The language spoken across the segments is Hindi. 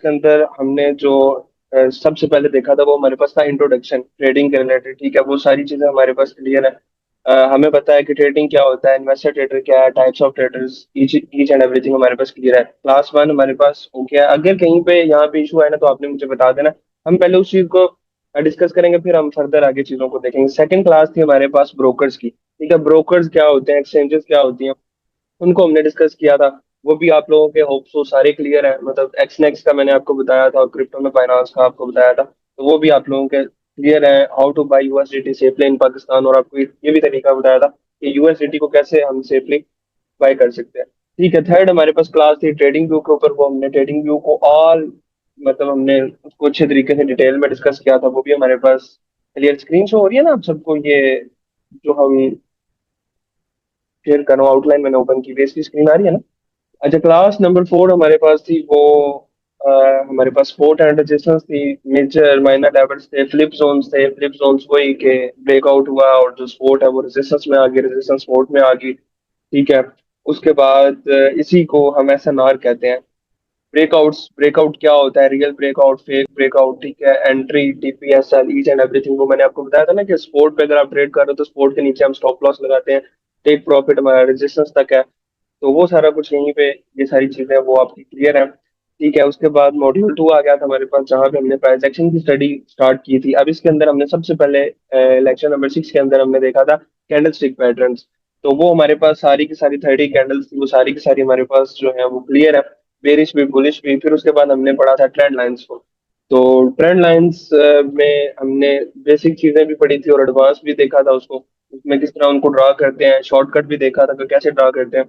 के अंदर हमने जो सबसे पहले देखा था वो हमारे पास था इंट्रोडक्शन ट्रेडिंग के रिलेटेड। ठीक है, वो सारी चीजें हमारे पास क्लियर है। हमें पता है कि ट्रेडिंग क्या होता है, इन्वेस्टर ट्रेडर क्या है, types of traders, each each and everything हमारे पास क्लियर है। क्लास वन हमारे पास हो गया। अगर कहीं पे यहाँ पे इशू है ना तो आपने मुझे बता देना। हम पहले उस चीज को डिस्कस करेंगे, फिर हम फर्दर आगे चीजों को देखेंगे। सेकंड क्लास थी हमारे पास ब्रोकर्स की। ठीक है, ब्रोकर्स क्या होते हैं, एक्सचेंजेस क्या होती हैं, उनको हमने डिस्कस किया था। वो भी आप लोगों के होप्स वो सारे क्लियर है। मतलब एक्सनेक्स का मैंने आपको बताया था और क्रिप्टो में फाइनेंस का आपको बताया था, तो वो भी आप लोगों के क्लियर है। How to buy USDT safely in Pakistan, और आपको ये भी तरीका बताया था कि यूएसडीटी को कैसे हम सेफली बाय कर सकते हैं। ठीक है, थर्ड हमारे पास क्लास थी ट्रेडिंग व्यू के ऊपर। वो हमने ट्रेडिंग व्यू को ऑल मतलब हमने उसको अच्छे तरीके से डिटेल में डिस्कस किया था। वो भी हमारे पास क्लियर स्क्रीन शो हो रही है ना आप सबको, ये जो हम शेयर कर रहा हूँ आउटलाइन मैंने ओपन की, इसकी स्क्रीन आ रही है ना। अच्छा, क्लास नंबर फोर हमारे पास थी वो अ, हमारे पास सपोर्ट एंड रेजिस्टेंस थी, मेजर माइनर लेवल्स थे, फ्लिप जोन्स थे। फ्लिप जोन्स वही के ब्रेकआउट हुआ और जो सपोर्ट है वो रेजिस्टेंस में आ गई, रेजिस्टेंस सपोर्ट में आ गई। ठीक है, उसके बाद इसी को हम एसएनआर कहते हैं। ब्रेकआउट्स, ब्रेकआउट क्या होता है, रियल ब्रेकआउट, फेक ब्रेकआउट। ठीक है, एंट्री, टीपीएसएल, ईच एंड एवरीथिंग वो मैंने आपको बताया था ना कि स्पोर्ट पे अगर आप ट्रेड कर रहे हो तो स्पोर्ट के नीचे हम स्टॉप लॉस लगाते हैं। टेक प्रॉफिट हमारा रेजिस्टेंस तक है। तो वो सारा कुछ यहीं पे, ये सारी चीजें वो आपकी क्लियर है। ठीक है, उसके बाद मॉड्यूल टू आ गया था हमारे पास, जहाँ पे हमने प्राइस एक्शन की स्टडी स्टार्ट की थी। अब इसके अंदर हमने सबसे पहले लेक्चर नंबर सिक्स के अंदर हमने देखा था कैंडल स्टिक पैटर्न्स। तो वो हमारे पास सारी की सारी 30 कैंडल्स थी, वो सारी की सारी हमारे पास जो है वो क्लियर है। बेरिश भी बुलिश भी। फिर उसके बाद हमने पढ़ा था ट्रेंड लाइंस को। तो ट्रेंड लाइंस में हमने बेसिक चीजें भी पढ़ी थी और एडवांस भी देखा था उसको, उसमें किस तरह उनको ड्रा करते हैं। शॉर्टकट भी देखा था कि कैसे ड्रा करते हैं।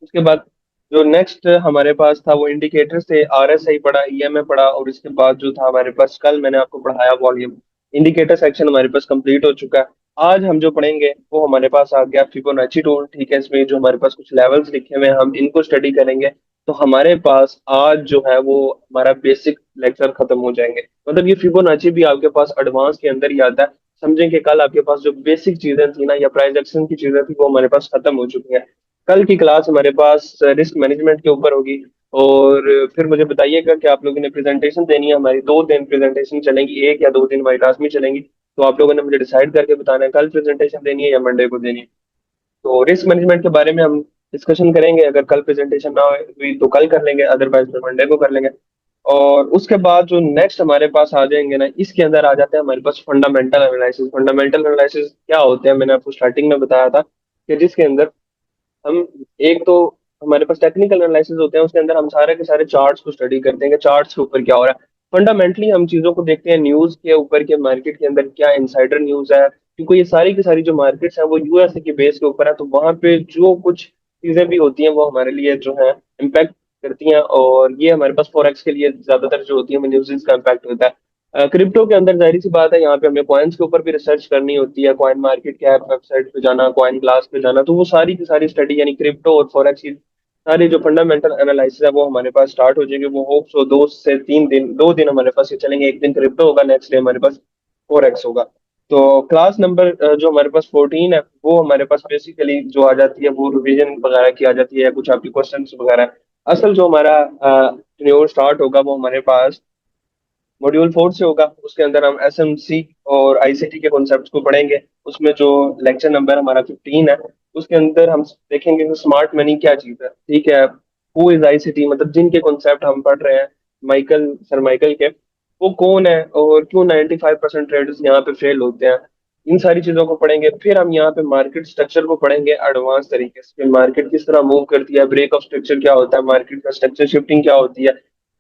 उसके बाद जो नेक्स्ट हमारे पास था वो इंडिकेटर्स थे। आरएसआई पढ़ा, ईएमए पढ़ा, और इसके बाद जो था हमारे पास कल मैंने आपको पढ़ाया वॉल्यूम। इंडिकेटर सेक्शन हमारे पास कंप्लीट हो चुका है। आज हम जो पढ़ेंगे वो हमारे पास आ गया फिबोनाची टूल। ठीक है, इसमें जो हमारे पास कुछ लेवल्स लिखे हुए हैं हम इनको स्टडी करेंगे। तो हमारे पास आज जो है वो हमारा बेसिक लेक्चर खत्म हो जाएंगे। मतलब ये फिबोनाची भी आपके पास एडवांस के अंदर ही आता है। समझें कि कल आपके पास जो बेसिक चीजें थी ना या प्राइस एक्शन की चीजें थी वो हमारे पास खत्म हो चुकी हैं। कल की क्लास हमारे पास रिस्क मैनेजमेंट के ऊपर होगी। और फिर मुझे बताइएगा कि आप लोगों ने प्रेजेंटेशन देनी है। हमारी 2 दिन प्रेजेंटेशन चलेंगी, एक या 2 दिन हमारी क्लास में चलेंगी। तो आप लोगों ने मुझे डिसाइड करके बताना है कल प्रेजेंटेशन देनी है या मंडे को देनी है। तो रिस्क मैनेजमेंट के बारे में हम डिस्कशन करेंगे। अगर कल प्रेजेंटेशन ना हुई तो कल कर लेंगे, अदरवाइज फिर मंडे को कर लेंगे। और उसके बाद जो नेक्स्ट हमारे पास आ जाएंगे ना, इसके अंदर आ जाते हैं हमारे पास फंडामेंटल एनालिसिस। फंडामेंटल एनालिसिस क्या होते हैं मैंने आपको स्टार्टिंग में बताया था कि जिसके अंदर हम एक तो हमारे पास टेक्निकल एनालिसिस होते हैं, उसके अंदर हम सारे के सारे चार्ट्स को स्टडी करते हैं कि चार्ट्स के ऊपर क्या हो रहा है। फंडामेंटली हम चीजों को देखते हैं न्यूज के ऊपर के मार्केट के अंदर क्या इनसाइडर न्यूज है, क्योंकि ये सारी की सारी जो मार्केट्स हैं वो यूएसए के बेस के ऊपर है। तो वहां पे जो कुछ चीजें भी होती हैं वो हमारे लिए जो है इम्पैक्ट करती हैं। और ये हमारे पास फॉरेक्स के लिए ज्यादातर जो होती है न्यूज़ का इम्पैक्ट होता है। क्रिप्टो के अंदर जाहिर सी बात है यहाँ पे हमें कॉइन्स के ऊपर भी रिसर्च करनी होती है। कॉइन मार्केट कैप वेबसाइट पे जाना, कॉइन क्लास पे जाना, तो वो सारी की सारी स्टडी यानी क्रिप्टो और फॉरेक्स की सारी जो फंडामेंटल एनालिसिस है वो हमारे पास स्टार्ट हो जाएगी। वो होप सो 2 से 3 दिन, 2 दिन हमारे पास ये चलेंगे। एक दिन क्रिप्टो होगा, नेक्स्ट डे हमारे पास फॉरेक्स होगा। तो क्लास नंबर जो हमारे पास 14 है वो हमारे पास बेसिकली जो आ जाती है वो रिवीजन वगैरह की आ जाती है, कुछ आपके क्वेश्चन वगैरह। असल जो हमारा स्टार्ट होगा वो हमारे पास मॉड्यूल फोर से होगा। उसके अंदर हम एसएमसी और आईसीटी के कॉन्सेप्ट्स को पढ़ेंगे। उसमें जो लेक्चर नंबर हमारा 15 है उसके अंदर हम देखेंगे कि स्मार्ट मनी क्या चीज़ है। ठीक है, हु इज आईसीटी, मतलब जिनके कॉन्सेप्ट हम पढ़ रहे हैं, माइकल सर माइकल के, वो कौन है और क्यों 95% ट्रेडर्स यहाँ पे फेल होते हैं। इन सारी चीजों को पढ़ेंगे। फिर हम यहाँ पे मार्केट स्ट्रक्चर को पढ़ेंगे एडवांस तरीके से, मार्केट किस तरह मूव करती है, ब्रेक ऑफ स्ट्रक्चर क्या होता है, मार्केट का स्ट्रक्चर शिफ्टिंग क्या होती है।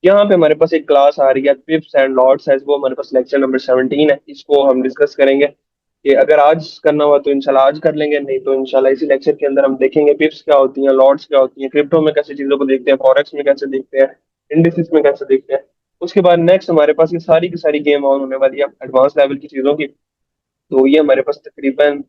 यहाँ पे हमारे पास एक क्लास आ रही है पिप्स एंड लॉट साइज, वो हमारे पास लेक्चर नंबर 17 है। इसको हम डिस्कस करेंगे कि अगर आज करना हुआ तो इंशाल्लाह आज कर लेंगे, नहीं तो इंशाल्लाह इसी लेक्चर के अंदर हम देखेंगे पिप्स क्या होती हैं, लॉट्स क्या होती हैं, क्रिप्टो में कैसे चीजों को देखते हैं, फॉरेक्स में कैसे देखते हैं, इंडिसेस में कैसे देखते हैं। उसके बाद नेक्स्ट हमारे पास ये सारी की सारी गेम ऑन होने वाली है एडवांस लेवल की चीजों की। तो ये हमारे पास तकरीबन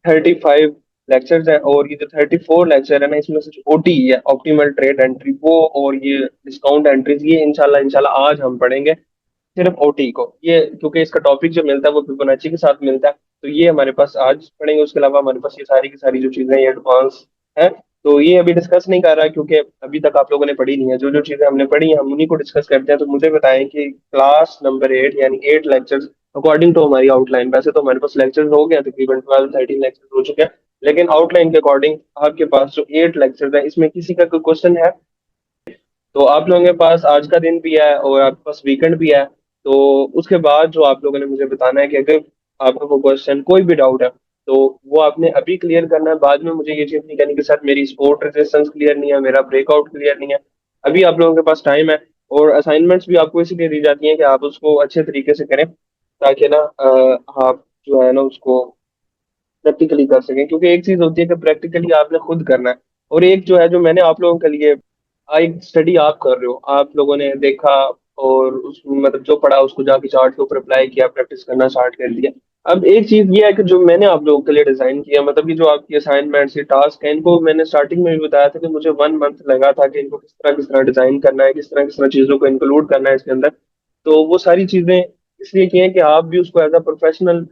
35 लेक्चर्स हैं। और ये जो 34 लेक्चर है ना इसमें से ओटी है, ऑप्टिमल ट्रेड एंट्री, वो और ये डिस्काउंट एंट्रीज, ये इंशाल्लाह इंशाल्लाह आज हम पढ़ेंगे सिर्फ ओटी को। ये क्योंकि इसका टॉपिक जो मिलता है वो फिबोनाची के साथ मिलता है, तो ये हमारे पास आज पढ़ेंगे। उसके अलावा हमारे पास ये सारी की सारी जो चीजें ये एडवांस है, तो ये अभी डिस्कस नहीं कर रहा क्योंकि अभी तक आप लोगों ने पढ़ी नहीं है। जो जो चीजें हमने पढ़ी हैं हम उन्हीं को डिस्कस करते हैं। तो मुझे बताएं कि क्लास नंबर 8 यानी 8 लेक्चर्स अकॉर्डिंग टू हमारी आउटलाइन, वैसे तो हमारे पास लेक्चर्स हो गए हैं, तकरीबन 12-13 लेक्चर्स हो चुके हैं, लेकिन आउटलाइन के अकॉर्डिंग आपके पास जो 8 लेक्चर्स है इसमें किसी का कोई क्वेश्चन है? तो आप लोगों के पास आज का दिन भी है और आपके पास वीकेंड भी है। तो उसके बाद जो आप लोगों ने मुझे बताना है कि अगर आपका कोई क्वेश्चन कोई भी डाउट है तो वो आपने अभी क्लियर करना है। बाद में मुझे ये चीज नहीं कहनी कि सर मेरी स्पोर्ट रेजिस्टेंस क्लियर नहीं है, मेरा ब्रेकआउट क्लियर नहीं है। अभी आप लोगों के पास टाइम है। और असाइनमेंट्स भी आपको इसीलिए दी जाती हैं कि आप उसको अच्छे तरीके से करें, ताकि ना आप जो है ना उसको प्रैक्टिकली कर सकें। क्योंकि एक चीज होती है कि प्रैक्टिकली आपने खुद करना है, और एक जो है जो मैंने आप लोगों के लिए एक स्टडी आप कर रहे हो, आप लोगों ने देखा और उस मतलब जो पढ़ा उसको जाके चार्ट के ऊपर अप्लाई किया, प्रैक्टिस करना स्टार्ट कर दिया। अब एक चीज ये है कि जो मैंने आप लोगों के लिए डिजाइन किया, मतलब ये जो आपकी असाइनमेंट्स ये टास्क है, इनको मैंने स्टार्टिंग में भी बताया था कि मुझे 1 मंथ लगा था कि इनको किस तरह डिजाइन करना है, किस तरह चीजों को इंक्लूड करना है इसके अंदर। तो वो सारी चीजें इसलिए की हैं कि आप भी उसको एज अ प्रोफेशनल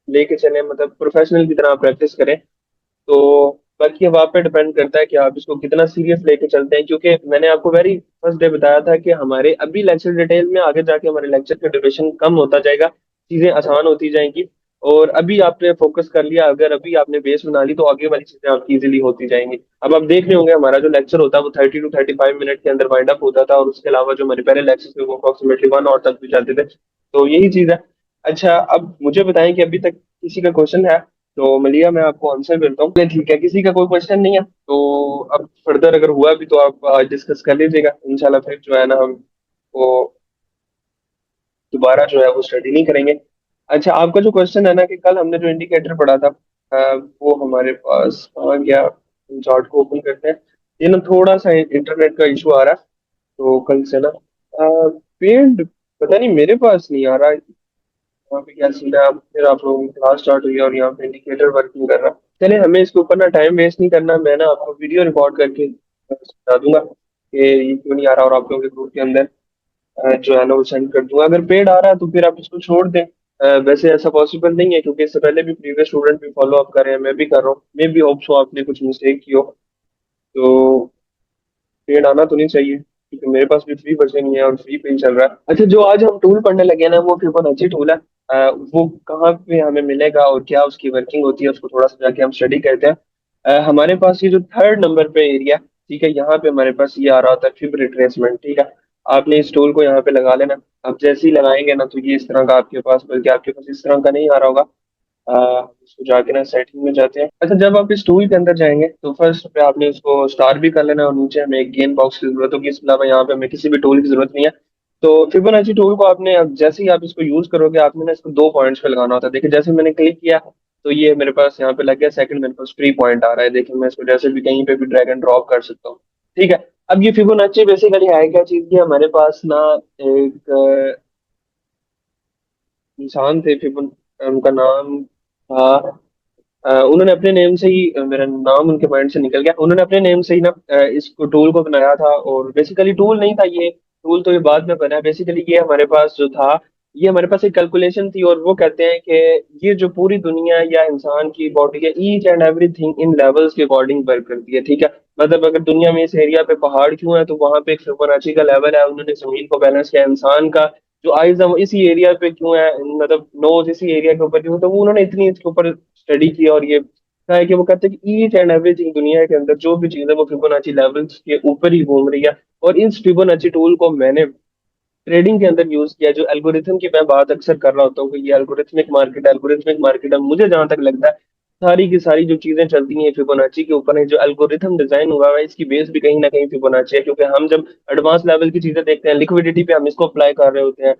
लेके चले, मतलब प्रोफेशनल की तरह प्रैक्टिस करें। तो बाकी अब आप पे डिपेंड करता है कि आप इसको कितना सीरियस लेके चलते हैं। क्योंकि मैंने आपको वेरी फर्स्ट डे बताया था कि हमारे अभी लेक्चर डिटेल में, आगे जाके हमारे लेक्चर का ड्यूरेशन कम होता जाएगा, चीजें आसान होती जाएंगी। और अभी आपने फोकस कर लिया, अगर अभी आपने बेस बना ली तो आगे वाली चीजें आपकी इजीली होती जाएंगी। अब आप देख रहे होंगे हमारा जो लेक्चर होता है वो 30 to 35 मिनट के अंदर वाइंड अप होता था, और उसके अलावा जो हमारे पहले लेक्चर थे वो अप्रोक्सीमेटली 1 आवर तक भी जाते थे। तो यही चीज है। अच्छा, अब मुझे बताएं कि अभी तक किसी का क्वेश्चन है? तो मलिया मैं आपको आंसर देता हूँ। चलिए ठीक है, किसी का कोई क्वेश्चन नहीं है तो अब फर्दर अगर हुआ भी तो आप आज डिस्कस कर लीजिएगा इंशाल्लाह। फिर जो है ना हम वो दोबारा जो है वो स्टडी नहीं करेंगे। अच्छा, आपका जो क्वेश्चन है ना कि कल हमने जो इंडिकेटर पढ़ा था, वो हमारे पास आ गया। चार्ट को ओपन करते हैं। ये ना थोड़ा सा इंटरनेट का इशू आ रहा है, तो कल से ना पेड पता नहीं मेरे पास नहीं आ रहा है। वहाँ पे क्या सीन है? अब फिर आप लोगों की क्लास स्टार्ट हुई है और यहाँ पे इंडिकेटर वर्किंग कर रहा है। चलिए, हमें इसके ऊपर ना टाइम वेस्ट नहीं करना। मैं ना आपको वीडियो रिकॉर्ड करके समझा दूंगा कि ये क्यों नहीं आ रहा, और आप लोगों के ग्रुप के अंदर जो है ना वो सेंड कर दूंगा। अगर पेड आ रहा है तो फिर आप इसको छोड़ दें। वैसे ऐसा पॉसिबल नहीं है क्योंकि इससे पहले भी प्रीवियस स्टूडेंट भी फॉलो अप कर रहे हैं, मैं भी कर रहा हूँ। मे बी होप सो आपने कुछ मिस्टेक की हो। तो पेड आना तो नहीं चाहिए क्योंकि मेरे पास भी फ्री वर्जन ही है और फ्री पे ही चल रहा है। अच्छा, जो आज हम टूल पढ़ने लगे हैं ना वो फिबोनाची टूल है। वो कहाँ पे हमें मिलेगा और क्या उसकी वर्किंग होती है उसको थोड़ा सा जाके हम स्टडी करते हैं। हमारे पास ये जो थर्ड नंबर पे एरिया, ठीक है, यहाँ पे हमारे पास ये आ रहा होता है फिब रिट्रेसमेंट। ठीक है, आपने इस टूल को यहाँ पे लगा लेना। आप जैसे ही लगाएंगे ना तो ये इस तरह का आपके पास, बल्कि आपके पास इस तरह का नहीं आ रहा होगा। इसको जाके ना सेटिंग में जाते हैं। अच्छा, जब आप इस टूल के अंदर जाएंगे तो फर्स्ट पे आपने इसको स्टार भी कर लेना है, और नीचे हमें एक गेन बॉक्स की जरूरत होगी। इसके अलावा यहाँ पे हमें किसी भी टूल की जरूरत नहीं है। तो फिबोनाची टूल को आपने, अब जैसे ही आप इसको यूज करोगे, आपने ना इसको 2 पॉइंट्स पे लगाना होता है। देखिए, जैसे मैंने क्लिक किया तो ये मेरे पास यहाँ पे लग गया सेकंड, मेरे पास 3 पॉइंट आ रहा है। देखिए, मैं इसको जैसे भी कहीं पे भी ड्रैग एंड ड्रॉप कर सकता हूँ। ठीक है। अब ये फिबोनाची बेसिकली है क्या चीज की? हमारे पास ना एक इंसान थे, फिबोन उनका नाम था, उन्होंने अपने नेम से ही मेरा नाम उनके माइंड से निकल गया। उन्होंने अपने नेम से ही ना इसको टूल को बनाया था। और बेसिकली टूल नहीं था ये, टूल तो ये बाद में बना है। बेसिकली ये हमारे पास जो था, ये हमारे पास एक कैलकुलेशन थी। और वो कहते हैं कि ये जो पूरी दुनिया या इंसान की बॉडी है, each and everything in levels के अकॉर्डिंग वर्क करती है। ठीक है, मतलब अगर दुनिया में इस एरिया पे पहाड़ क्यों है तो वहां पे एक फिबोनाची का लेवल है। उन्होंने जमीन को बैलेंस किया। इंसान का जो आइज है वो इसी एरिया पे क्यों है, मतलब नोज इसी एरिया के ऊपर क्यों है, तो वो उन्होंने इतनी इसके ऊपर स्टडी की और ये कहा है कि वो कहते हैं कि ईच एंड एवरीथिंग दुनिया के अंदर जो भी चीज है वो फिबोनाची लेवल्स के ऊपर ही घूम रही है। और इस फिबोनाची टूल को मैंने ट्रेडिंग के अंदर यूज किया। जो एल्गोरिथम की मैं बात अक्सर कर रहा होता हूँ कि ये एल्गोरिथमिक मार्केट है, मुझे जहां तक लगता है सारी की सारी जो चीजें चलती हैं फिबोनाची के ऊपर है। जो एल्गोरिथम डिजाइन हुआ है इसकी बेस भी कहीं ना कहीं फिबोनाची है। क्योंकि हम जब एडवांस लेवल की चीजें देखते हैं, लिक्विडिटी पे हम इसको अप्लाई कर रहे होते हैं,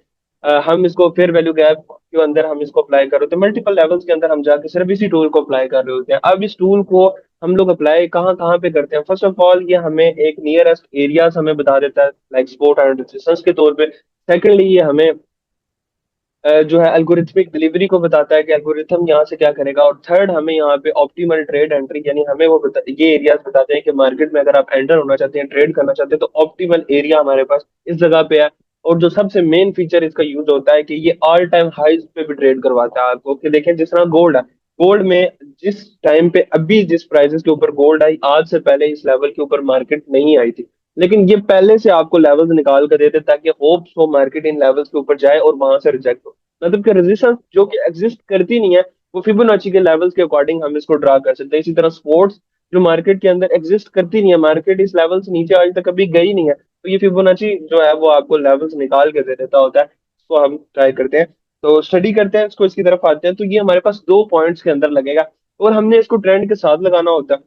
हम इसको फेयर वैल्यू गैप के अंदर हम इसको अप्लाई कर रहे होते हैं, मल्टीपल लेवल्स के अंदर हम जाके सिर्फ इसी टूल को अप्लाई कर रहे होते हैं। अब इस टूल को हम लोग अप्लाई कहाँ कहाँ पे करते हैं? फर्स्ट ऑफ ऑल ये हमें एक नियरेस्ट एरियाज हमें बता देता है, लाइक सपोर्ट एंड रेजिस्टेंस के तौर पे। सेकेंडली ये हमें जो है एल्गोरिथमिक डिलीवरी को बताता है कि एल्गोरिथम यहाँ से क्या करेगा। और थर्ड, हमें यहाँ पे ऑप्टिमल ट्रेड एंट्री, यानी हमें वो ये एरियाज बताते हैं कि मार्केट में अगर आप एंटर होना चाहते हैं, ट्रेड करना चाहते हैं, तो ऑप्टिमल एरिया हमारे पास इस जगह पे है। और जो सबसे मेन फीचर इसका यूज होता है कि ये ऑल टाइम हाइज पे भी ट्रेड करवाता है आपको। कि देखें, जिस तरह गोल्ड है, गोल्ड में जिस टाइम पे अभी जिस प्राइसेस के ऊपर गोल्ड आई, आज से पहले इस लेवल के ऊपर मार्केट नहीं आई थी। लेकिन ये पहले से आपको लेवल्स निकाल कर देते ताकि होप्स हो मार्केट इन लेवल्स के ऊपर जाए और वहां से रिजेक्ट हो। मतलब कि रेजिस्टेंस जो कि एग्जिस्ट करती नहीं है, वो फिबोनाची के लेवल्स के अकॉर्डिंग हम इसको ड्रा कर सकते हैं। इसी तरह स्पोर्ट्स जो मार्केट के अंदर एग्जिस्ट करती नहीं है, मार्केट इस लेवल से नीचे आज तक कभी गई नहीं है, तो ये फिबोनाची जो है वो आपको लेवल्स निकाल के दे देता होता है। इसको हम ट्राई करते हैं, तो स्टडी करते हैं इसको, इसकी तरफ आते हैं। तो ये हमारे पास 2 पॉइंट्स के अंदर लगेगा और हमने इसको ट्रेंड के साथ लगाना होता है।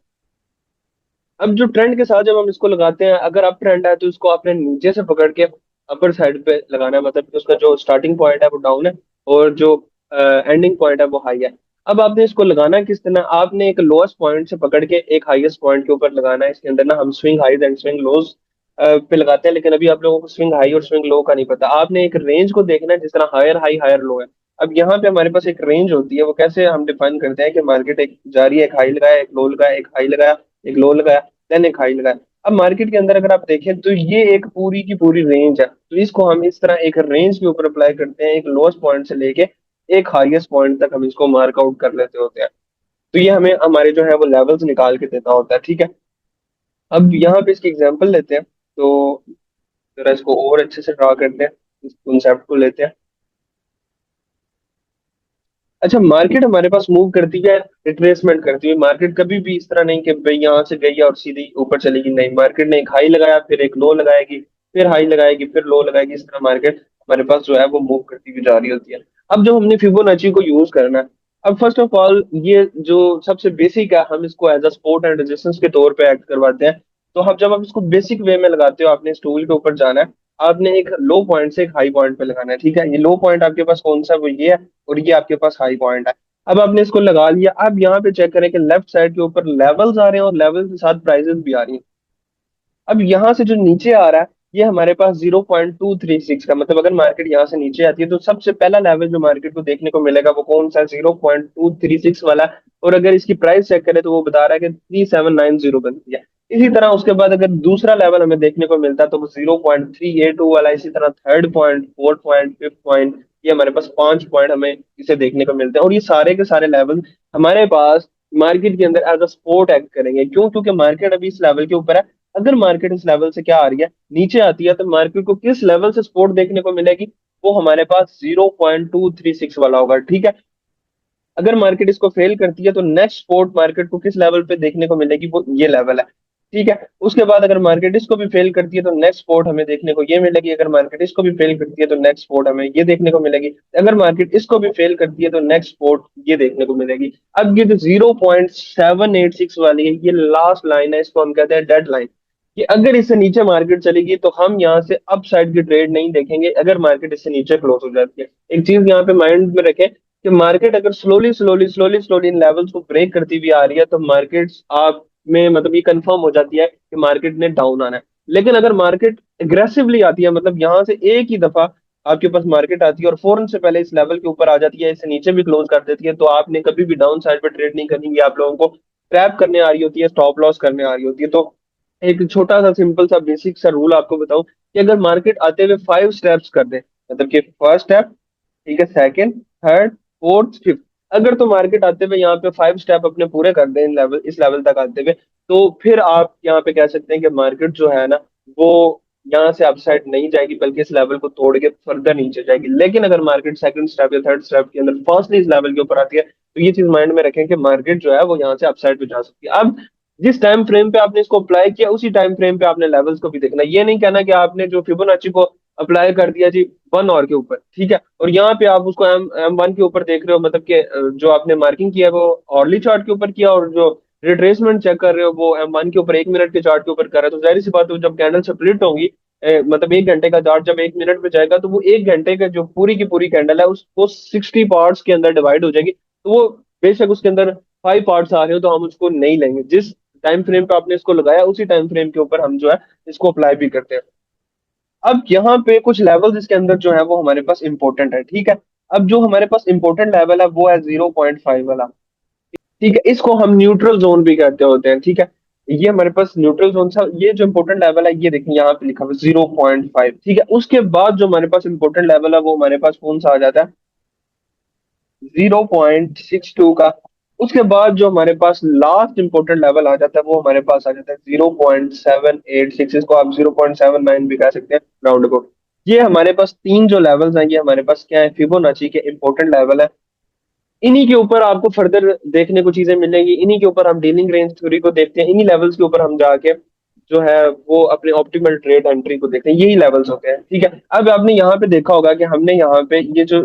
अब जो ट्रेंड के साथ जब हम इसको लगाते हैं, अगर अप ट्रेंड है तो इसको आपने नीचे से पकड़ के अपर साइड पे लगाना है, मतलब कि उसका जो स्टार्टिंग पॉइंट है वो डाउन है और जो एंडिंग पॉइंट है वो हाई है। अब आपने इसको लगाना है किस तरह, आपने एक लोएस्ट पॉइंट से पकड़ के एक हाईएस्ट पॉइंट के ऊपर लगाना है। इसके अंदर ना हम स्विंग हाईज एंड स्विंग लोज पे लगाते हैं, लेकिन अभी आप लोगों को स्विंग हाई और स्विंग लो का नहीं पता। आपने एक रेंज को देखना है जिस तरह हायर हाई हायर लो है। अब यहाँ पे हमारे पास एक रेंज होती है, वो कैसे हम डिफाइन करते हैं कि मार्केट एक जा रही है, एक हाई लगाया, एक लो लगाया, एक हाई लगाया, एक लो लगाया, देन एक हाई लगाया। अब मार्केट के अंदर अगर आप देखें तो ये एक पूरी की पूरी रेंज है, तो इसको हम इस तरह एक रेंज के ऊपर अप्लाई करते हैं, एक लोएस्ट पॉइंट से लेके एक हाईएस्ट पॉइंट तक हम इसको मार्क आउट कर लेते होते हैं। तो ये हमें हमारे जो है वो लेवल्स निकाल के देता होता है, ठीक है। अब यहाँ पे इसकी एग्जांपल लेते हैं, तो जरा इसको और अच्छे से ड्रा करते हैं, इस कॉन्सेप्ट को लेते हैं। अच्छा, मार्केट हमारे पास मूव करती है, रिट्रेसमेंट करती है। मार्केट कभी भी इस तरह नहीं कि भाई यहाँ से गई है और सीधी ऊपर चलेगी, नहीं। मार्केट ने एक हाई लगाया, फिर एक लो लगाएगी, फिर हाई लगाएगी, फिर लो लगाएगी। इस तरह मार्केट हमारे पास जो है वो मूव करती हुई जा रही होती है। अब जब हमने फिबोनाची को यूज करना है, अब फर्स्ट ऑफ ऑल ये जो सबसे बेसिक है, हम इसको as a support and resistance के तौर पे एक्ट करवाते हैं। तो हम जब आप इसको बेसिक वे में लगाते हो, आपने इस टूल के ऊपर जाना है, आपने एक लो पॉइंट से एक हाई पॉइंट पे लगाना है, ठीक है। ये लो पॉइंट आपके पास कौन सा है, वो ये है, और ये आपके पास हाई पॉइंट है। अब आपने इसको लगा लिया। अब यहाँ पे चेक करें कि लेफ्ट साइड के ऊपर लेवल्स आ रहे हैं और लेवल के साथ प्राइजेस भी आ रही हैं। अब यहाँ से जो नीचे आ रहा है, ये हमारे पास 0.236 का, मतलब अगर मार्केट यहाँ से नीचे आती है तो सबसे पहला लेवल जो मार्केट को देखने को मिलेगा वो कौन सा है, 0.236 वाला। और अगर इसकी प्राइस चेक करें तो वो बता रहा है कि 3790 बनती है। इसी तरह उसके बाद अगर दूसरा लेवल हमें देखने को मिलता है तो वो 0.382 वाला। इसी तरह third point, fourth point, fifth point, ये हमारे पास 5 पॉइंट हमें इसे देखने को मिलते हैं। और ये सारे के सारे लेवल हमारे पास मार्केट के अंदर एज अ सपोर्ट एक्ट करेंगे। क्यों? क्योंकि मार्केट अभी इस लेवल के ऊपर है। अगर मार्केट इस लेवल से क्या आ रही है, नीचे आती है, तो मार्केट को किस लेवल से सपोर्ट देखने को मिलेगी, वो हमारे पास 0.236 वाला होगा, ठीक है। अगर मार्केट इसको फेल करती है तो नेक्स्ट सपोर्ट मार्केट को किस लेवल पे देखने को मिलेगी, वो ये लेवल है, ठीक है। उसके बाद अगर मार्केट इसको भी फेल करती है तो नेक्स्ट सपोर्ट हमें देखने को ये मिलेगी। अगर मार्केट इसको भी फेल करती है तो नेक्स्ट सपोर्ट हमें ये देखने को मिलेगी। अगर मार्केट इसको भी फेल करती है तो नेक्स्ट सपोर्ट ये देखने को मिलेगी। अब ये जो 0.786 वाली है, ये लास्ट लाइन है, इसको हम कहते हैं डेड लाइन। कि अगर इससे नीचे मार्केट चलेगी तो हम यहाँ से अप साइड की ट्रेड नहीं देखेंगे, अगर मार्केट इससे नीचे क्लोज हो जाती है। एक चीज यहाँ पे माइंड में रखें कि मार्केट अगर slowly slowly slowly slowly in levels को ब्रेक करती हुई आ रही है तो मार्केट्स आप में मतलब ये कंफर्म हो जाती है कि मार्केट ने डाउन आना है। लेकिन अगर मार्केट एग्रेसिवली आती है, मतलब यहाँ से एक ही दफा आपके पास मार्केट आती है और फौरन से पहले इस लेवल के ऊपर आ जाती है, इसे नीचे भी क्लोज कर देती है, तो आपने कभी भी डाउन साइड पे ट्रेड नहीं करनी है। आप लोगों को ट्रैप करने आ रही होती है, स्टॉप लॉस करने आ रही होती है। तो एक छोटा सा सिंपल सा बेसिक सा रूल आपको बताऊं कि अगर मार्केट आते हुए 5 स्टेप्स कर दे, मतलब कि फर्स्ट स्टेप, ठीक है, सेकंड, थर्ड, फोर्थ, फिफ्थ, अगर तो मार्केट आते हुए यहाँ पे 5 स्टेप अपने पूरे कर दे इन लेवल, इस लेवल तक आते हुए, तो फिर आप यहाँ पे कह सकते हैं कि मार्केट जो है ना वो यहाँ से अपसाइड नहीं जाएगी, बल्कि इस लेवल को तोड़ के फर्दर नीचे जाएगी। लेकिन अगर मार्केट सेकंड स्टेप या थर्ड स्टेप के अंदर फर्स्टली इस लेवल के ऊपर आती है, तो ये चीज माइंड में रखें कि मार्केट जो है वो यहाँ से अपसाइड पे जा सकती है। अब जिस टाइम फ्रेम पे आपने इसको अप्लाई किया, उसी टाइम फ्रेम पे आपने लेवल्स को भी देखना। ये नहीं कहना कि आपने जो फिबोनाची को अप्लाई कर दिया जी 1 आवर के ऊपर, ठीक है, और यहाँ पे आप उसको M1 के ऊपर देख रहे हो, मतलब कि जो आपने मार्किंग किया है वो ऑर्ली चार्ट के ऊपर किया, और जो रिट्रेसमेंट चेक कर रहे हो वो M1 के ऊपर 1 मिनट के चार्ट के ऊपर कर रहे हो। तो जाहिर सी बात है जब कैंडल स्प्लिट होंगी, मतलब 1 घंटे का चार्ट जब 1 मिनट पे जाएगा, तो वो 1 घंटे का जो पूरी की पूरी कैंडल है उसको 60 पार्ट्स के अंदर डिवाइड हो जाएगी। तो वो बेशक उसके अंदर 5 पार्ट्स आ रहे हो तो हम उसको नहीं लेंगे। जिस टाइम फ्रेम पे आपने इसको लगाया उसी टाइम फ्रेम के ऊपर हम जो है इसको अप्लाई भी करते हैं। अब यहाँ पे कुछ लेवल्स इसके अंदर जो है वो हमारे पास इंपॉर्टेंट है, ठीक है। अब जो हमारे पास इंपॉर्टेंट लेवल है वो है 0.5 वाला, ठीक है। इसको हम न्यूट्रल जोन भी कहते होते हैं, ठीक है। ये हमारे पास न्यूट्रल जोन था। ये जो इंपॉर्टेंट लेवल है ये देखिए यहाँ पे लिखा हुआ 0.5, ठीक है। उसके बाद जो हमारे पास इंपॉर्टेंट लेवल है वो हमारे पास कौन सा आ जाता है, 0.62 का, उसके बाद जो हमारे पास लास्ट इंपॉर्टेंट लेवल आ जाता है वो हमारे पास आ जाता है 0.786, इसको आप 0.79 भी कह सकते हैं राउंड को। ये हमारे पास तीन जो लेवल्स हैं ये हमारे पास क्या है, फिबोनाची के इंपॉर्टेंट लेवल है। इन्हीं के ऊपर आपको फर्दर देखने को चीजें मिलेंगी, इन्हीं के ऊपर हम डीलिंग रेंज थ्योरी को देखते हैं, इन्हीं लेवल्स के ऊपर हम जाके जो है वो अपने ऑप्टिमल ट्रेड एंट्री को देखते हैं, यही लेवल्स होते हैं। ठीक है, अब आपने यहाँ पे देखा होगा कि हमने यहाँ पे ये जो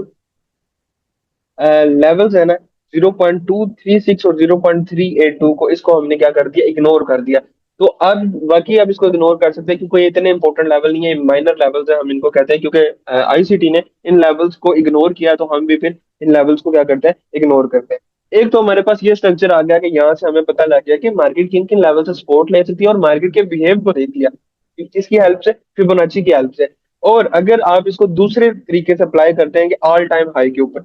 लेवल्स है ना, 0.236 और 0.382 को, इसको हमने क्या कर दिया, इग्नोर कर दिया। तो अब बाकी अब इसको इग्नोर कर सकते हैं क्योंकि ये इतने इंपॉर्टेंट लेवल नहीं है, माइनर लेवल्स है हम इनको कहते हैं, क्योंकि आईसीटी ने इन लेवल्स को इग्नोर किया तो हम भी फिर इन लेवल्स को क्या करते हैं, इग्नोर करते हैं। एक तो हमारे पास ये स्ट्रक्चर आ गया कि यहाँ से हमें पता लग गया कि मार्केट किन किन लेवल से सपोर्ट ले सकती है, और मार्केट के बिहेव को देख लिया किसकी हेल्प से, फिबोनाची की हेल्प से। और अगर आप इसको दूसरे तरीके से अप्लाई करते हैं कि ऑल टाइम हाई के ऊपर,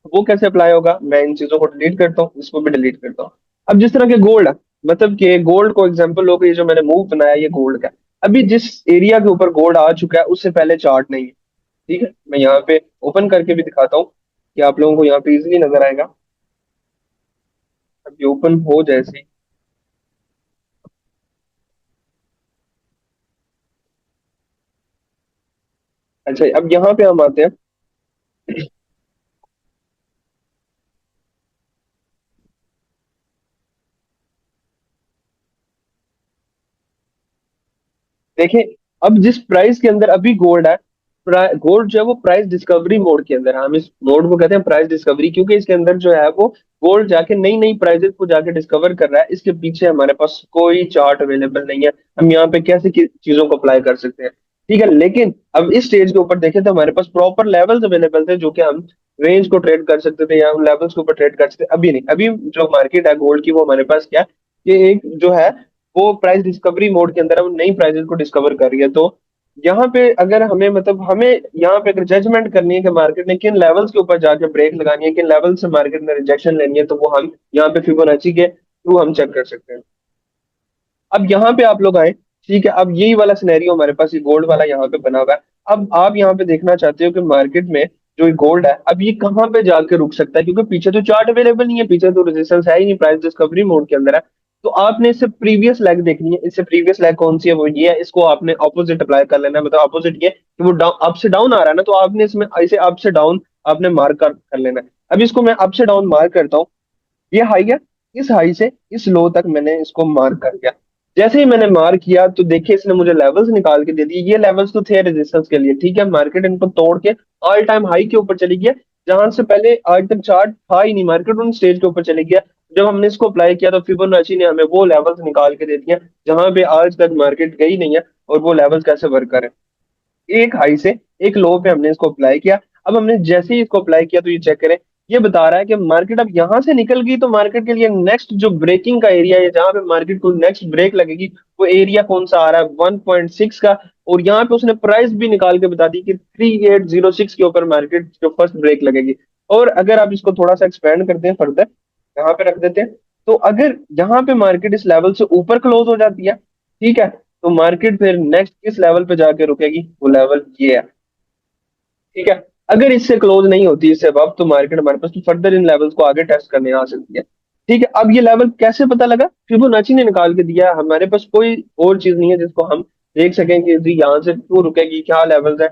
वो कैसे अप्लाई होगा, मैं इन चीजों को डिलीट करता हूँ, इसको भी डिलीट करता हूँ। अब जिस तरह के गोल्ड है, मतलब कि गोल्ड को एग्जांपल लो कि ये जो मैंने मूव बनाया ये गोल्ड का है। अभी जिस एरिया के ऊपर गोल्ड आ चुका है उससे पहले चार्ट नहीं है। ठीक है, मैं यहाँ पे ओपन करके भी दिखाता हूँ कि आप लोगों को यहाँ पे इजिली नजर आएगा। अब ये ओपन हो जैसे ही, अच्छा अब यहाँ पे हम आते हैं। देखिए, अब जिस प्राइस के अंदर अभी गोल्ड है, गोल्ड जो है वो प्राइस डिस्कवरी मोड के अंदर है। हम इस मोड को कहते हैं प्राइस डिस्कवरी, क्योंकि इसके अंदर जो है वो गोल्ड जाके नई नई प्राइसेस को जाके डिस्कवर कर रहा है। इसके पीछे हमारे पास कोई चार्ट अवेलेबल नहीं है, हम यहाँ पे कैसे चीजों को अप्लाई कर सकते हैं। ठीक है, लेकिन अब इस स्टेज के ऊपर देखें तो हमारे पास प्रॉपर लेवल्स अवेलेबल थे जो कि हम रेंज को ट्रेड कर सकते थे या हम लेवल्स के ऊपर ट्रेड कर सकते थे। अभी नहीं, अभी जो मार्केट है गोल्ड की वो हमारे पास क्या है, ये एक जो है वो प्राइस डिस्कवरी मोड के अंदर है, वो नई प्राइसेस को डिस्कवर कर रही है। तो यहाँ पे अगर हमें मतलब हमें यहाँ पे अगर जजमेंट करनी है कि मार्केट ने किन लेवल्स के ऊपर जाके ब्रेक लगानी है, किन लेवल से मार्केट ने रिजेक्शन लेनी है, तो वो हम यहाँ पे फिबोनाची के थ्रू हम चेक कर सकते हैं। अब यहाँ पे आप लोग आए, ठीक है, अब यही वाला सिनेरियो हमारे पास ये गोल्ड वाला यहाँ पे बना हुआ है। अब आप यहाँ पे देखना चाहते हो कि मार्केट में जो गोल्ड है अब ये कहाँ पे जाके रुक सकता है, क्योंकि पीछे तो चार्ट अवेलेबल नहीं है, पीछे तो रेजिस्टेंस है ही नहीं, प्राइस डिस्कवरी मोड के अंदर है। तो आपने इससे प्रीवियस लेग देखनी है, इससे प्रीवियस लेग कौन सी है, वो ये है, इसको आपने ऑपोजिट अप्लाई कर लेना है। मतलब ऑपोजिट ये कि वो डाउन अप से डाउन आ रहा है ना, तो आपने इसमें ऐसे अप से डाउन आपने मार्क कर लेना है। अब इसको मैं अप से डाउन मार्क करता हूँ, ये हाई है, इस हाई से इस लो तक मैंने इसको मार्क कर दिया। जैसे ही मैंने मार्क किया तो देखिए इसने मुझे लेवल्स निकाल के दे दिए। ये लेवल्स तो थे रेजिस्टेंस के लिए, ठीक है, मार्केट इनको तोड़ के ऑल टाइम हाई के ऊपर चली गया, जहां से पहले आज तक चार्ट था ही नहीं, मार्केट उन स्टेज के ऊपर चली गया। जब हमने इसको अप्लाई किया तो फिबोनाची ने हमें वो लेवल्स निकाल के दे दिए जहां पे आज तक मार्केट गई नहीं है, और वो लेवल्स कैसे वर्क करें। एक हाई से एक लो पे हमने इसको अप्लाई किया। अब हमने जैसे ही इसको अप्लाई किया तो ये चेक करें, ये बता रहा है कि मार्केट अब यहां से निकल गई, तो मार्केट के लिए नेक्स्ट जो ब्रेकिंग का एरिया है जहां पे मार्केट को नेक्स्ट ब्रेक लगेगी, वो एरिया कौन सा आ रहा है, 1.6 का। और यहाँ पे उसने प्राइस भी निकाल के बता दी कि 3806 के ऊपर मार्केट जो फर्स्ट ब्रेक लगेगी। और अगर आप इसको थोड़ा सा एक्सपेंड करते हैं फर्दर, यहाँ पे रख देते हैं, तो अगर यहाँ पे मार्केट इस लेवल से ऊपर क्लोज हो जाती है, ठीक है, तो मार्केट फिर नेक्स्ट किस लेवल पे जाके रुकेगी, वो लेवल ये है। ठीक है, अगर इससे क्लोज नहीं होती इससे अब तो मार्केट हमारे पास तो फर्दर इन लेवल्स को आगे टेस्ट करने आ सकती है। ठीक है, अब ये लेवल कैसे पता लगा, फिबोनाची ने निकाल के दिया, हमारे पास कोई और चीज नहीं है जिसको हम देख सकें कि जी यहाँ से क्यों रुकेगी, क्या लेवल्स है।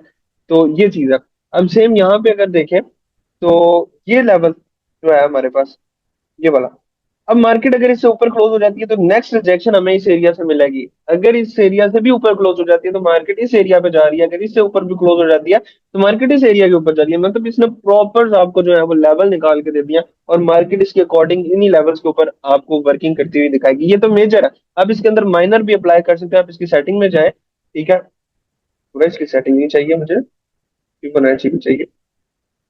तो ये चीज है। अब सेम यहाँ पे अगर देखें तो ये लेवल जो है हमारे पास, ये वाला, अब मार्केट अगर इससे ऊपर क्लोज हो जाती है तो नेक्स्ट रिजेक्शन हमें इस एरिया से मिलेगी। अगर इस एरिया से भी ऊपर क्लोज हो जाती है तो मार्केट इस एरिया पे जा रही है, अगर इससे ऊपर भी क्लोज हो जाती है तो मार्केट इस एरिया के ऊपर जा रही है। मतलब इसने प्रॉपर आपको जो है वो लेवल निकाल के दे दिया, और मार्केट इसके अकॉर्डिंग इन्हीं लेवल्स के ऊपर आपको वर्किंग करती हुई दिखाएगी। ये तो मेजर है, अब इसके अंदर माइनर भी अप्लाई कर सकते हैं। आप इसकी सेटिंग में जाए, ठीक है, पूरा इसकी सेटिंग नहीं चाहिए मुझे, फिबोनाची की चाहिए।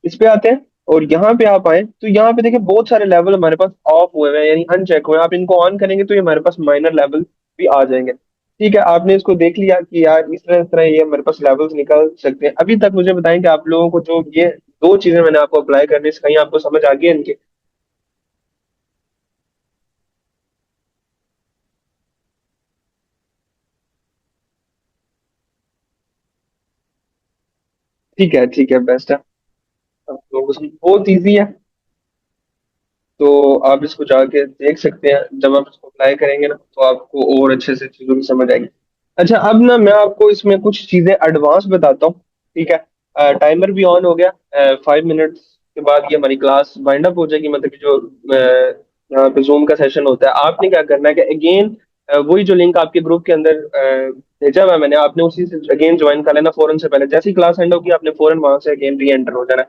इस पे आते हैं और यहाँ पे आप आए तो यहाँ पे देखिए बहुत सारे लेवल हमारे पास ऑफ हुए हैं, यानी अनचेक हुए हैं। आप इनको ऑन करेंगे तो ये हमारे पास माइनर लेवल भी आ जाएंगे। ठीक है, आपने इसको देख लिया कि यार इस तरह ये हमारे पास लेवल्स निकल सकते हैं। अभी तक मुझे बताएं कि आप लोगों को जो ये दो चीजें मैंने आपको अप्लाई करने से कहीं आपको समझ आ गई है इनकी। ठीक है, ठीक है, बेस्ट है। आप लोगों को बहुत ईजी है। तो आप इसको जाके देख सकते हैं। जब आप इसको अप्लाई करेंगे ना तो आपको और अच्छे से चीजों की समझ आएगी। अच्छा, अब ना मैं आपको इसमें कुछ चीजें एडवांस बताता हूँ, ठीक है। टाइमर भी ऑन हो गया। 5 मिनट्स के बाद ये हमारी क्लास वाइंड अप हो जाएगी, मतलब कि जो यहाँ पे जूम का सेशन होता है, आपने क्या करना है कि अगेन वही जो लिंक आपके ग्रुप के अंदर भेजा हुआ है मैंने, आपने उसी से अगेन ज्वाइन कर लेना फौरन से पहले। जैसे ही क्लास एंड होगी आपने फौरन वहां से अगेन री एंटर हो जाना है।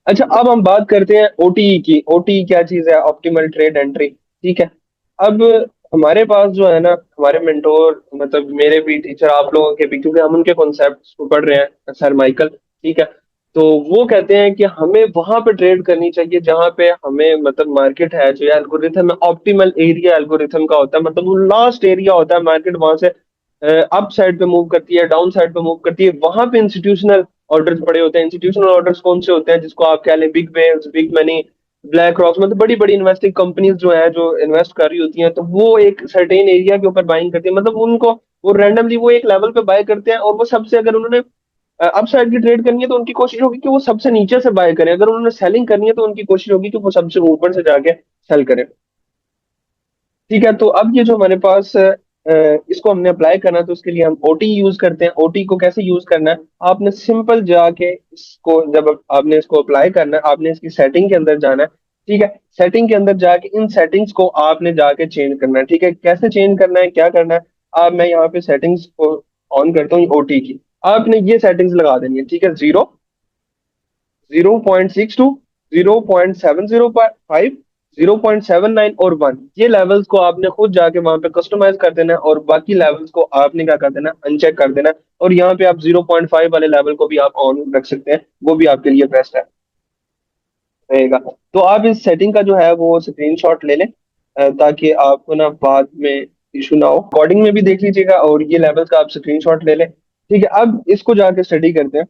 अच्छा, अब हम बात करते हैं ओटीई की। ओटीई क्या चीज है? ऑप्टिमल ट्रेड एंट्री, ठीक है। अब हमारे पास जो है ना, हमारे मेंटोर, मतलब मेरे भी टीचर, आप लोगों के भी, क्योंकि हम उनके कॉन्सेप्ट्स को पढ़ रहे हैं, सर माइकल, ठीक है। तो वो कहते हैं कि हमें वहां पे ट्रेड करनी चाहिए जहां पे हमें, मतलब मार्केट है जो एल्गोरिथम है, ऑप्टिमल एरिया एल्गोरिथम का होता है, मतलब वो लास्ट एरिया होता है मार्केट, वहां से अप साइड पे मूव करती है, डाउन साइड पे मूव करती है, वहां पे इंस्टीट्यूशनल ऑर्डर्स पड़े होते हैं। इंस्टीट्यूशनल ऑर्डर्स कौन से होते हैं? जिसको आप कह लें big whales, big money, Black Rocks, मतलब बड़ी बड़ी इन्वेस्टिंग कंपनीज जो है, जो इन्वेस्ट कर रही होती हैं, तो वो एक सर्टेन एरिया के ऊपर बाइंग करती है, मतलब उनको वो रैंडमली वो एक लेवल पे बाय करते हैं, और वो सबसे, अगर उन्होंने अप साइड की ट्रेड करनी है तो उनकी कोशिश होगी कि वो सबसे नीचे से बाय करें, अगर उन्होंने सेलिंग करनी है तो उनकी कोशिश होगी कि वो सबसे ऊपर से जाके सेल करें, ठीक है। तो अब ये जो हमारे पास इसको हमने अप्लाई करना है, तो उसके लिए हम ओटी यूज करते हैं। ओटी को कैसे यूज करना है? आपने सिंपल जाके इसको, जब आपने इसको अप्लाई करना है, आपने इसकी सेटिंग के अंदर जाना है, ठीक है। सेटिंग के अंदर जाके इन सेटिंग्स को आपने जाके चेंज करना है, ठीक है। कैसे चेंज करना है, क्या करना है? अब मैं यहाँ पे सेटिंग्स को ऑन करता हूँ ओटी की। आपने ये सेटिंग्स लगा देनी है, ठीक है। 0.62, 0.705, 0.79 और 1, ये लेवल्स को आपने खुद जाके वहां पे कस्टमाइज कर देना है, और बाकी लेवल्स को आपने क्या कर देना है, अनचेक कर देना है। और यहाँ पे आप 0.5 वाले लेवल को भी आप ऑन रख सकते हैं, वो भी आपके लिए बेस्ट है, रहेगा। तो आप इस सेटिंग का जो है वो स्क्रीनशॉट ले लें, ताकि आपको ना बाद में इशू ना हो। कोडिंग में भी देख लीजिएगा, और ये लेवल्स का आप स्क्रीनशॉट ले लें, ठीक है। अब इसको जाके स्टडी करते हैं।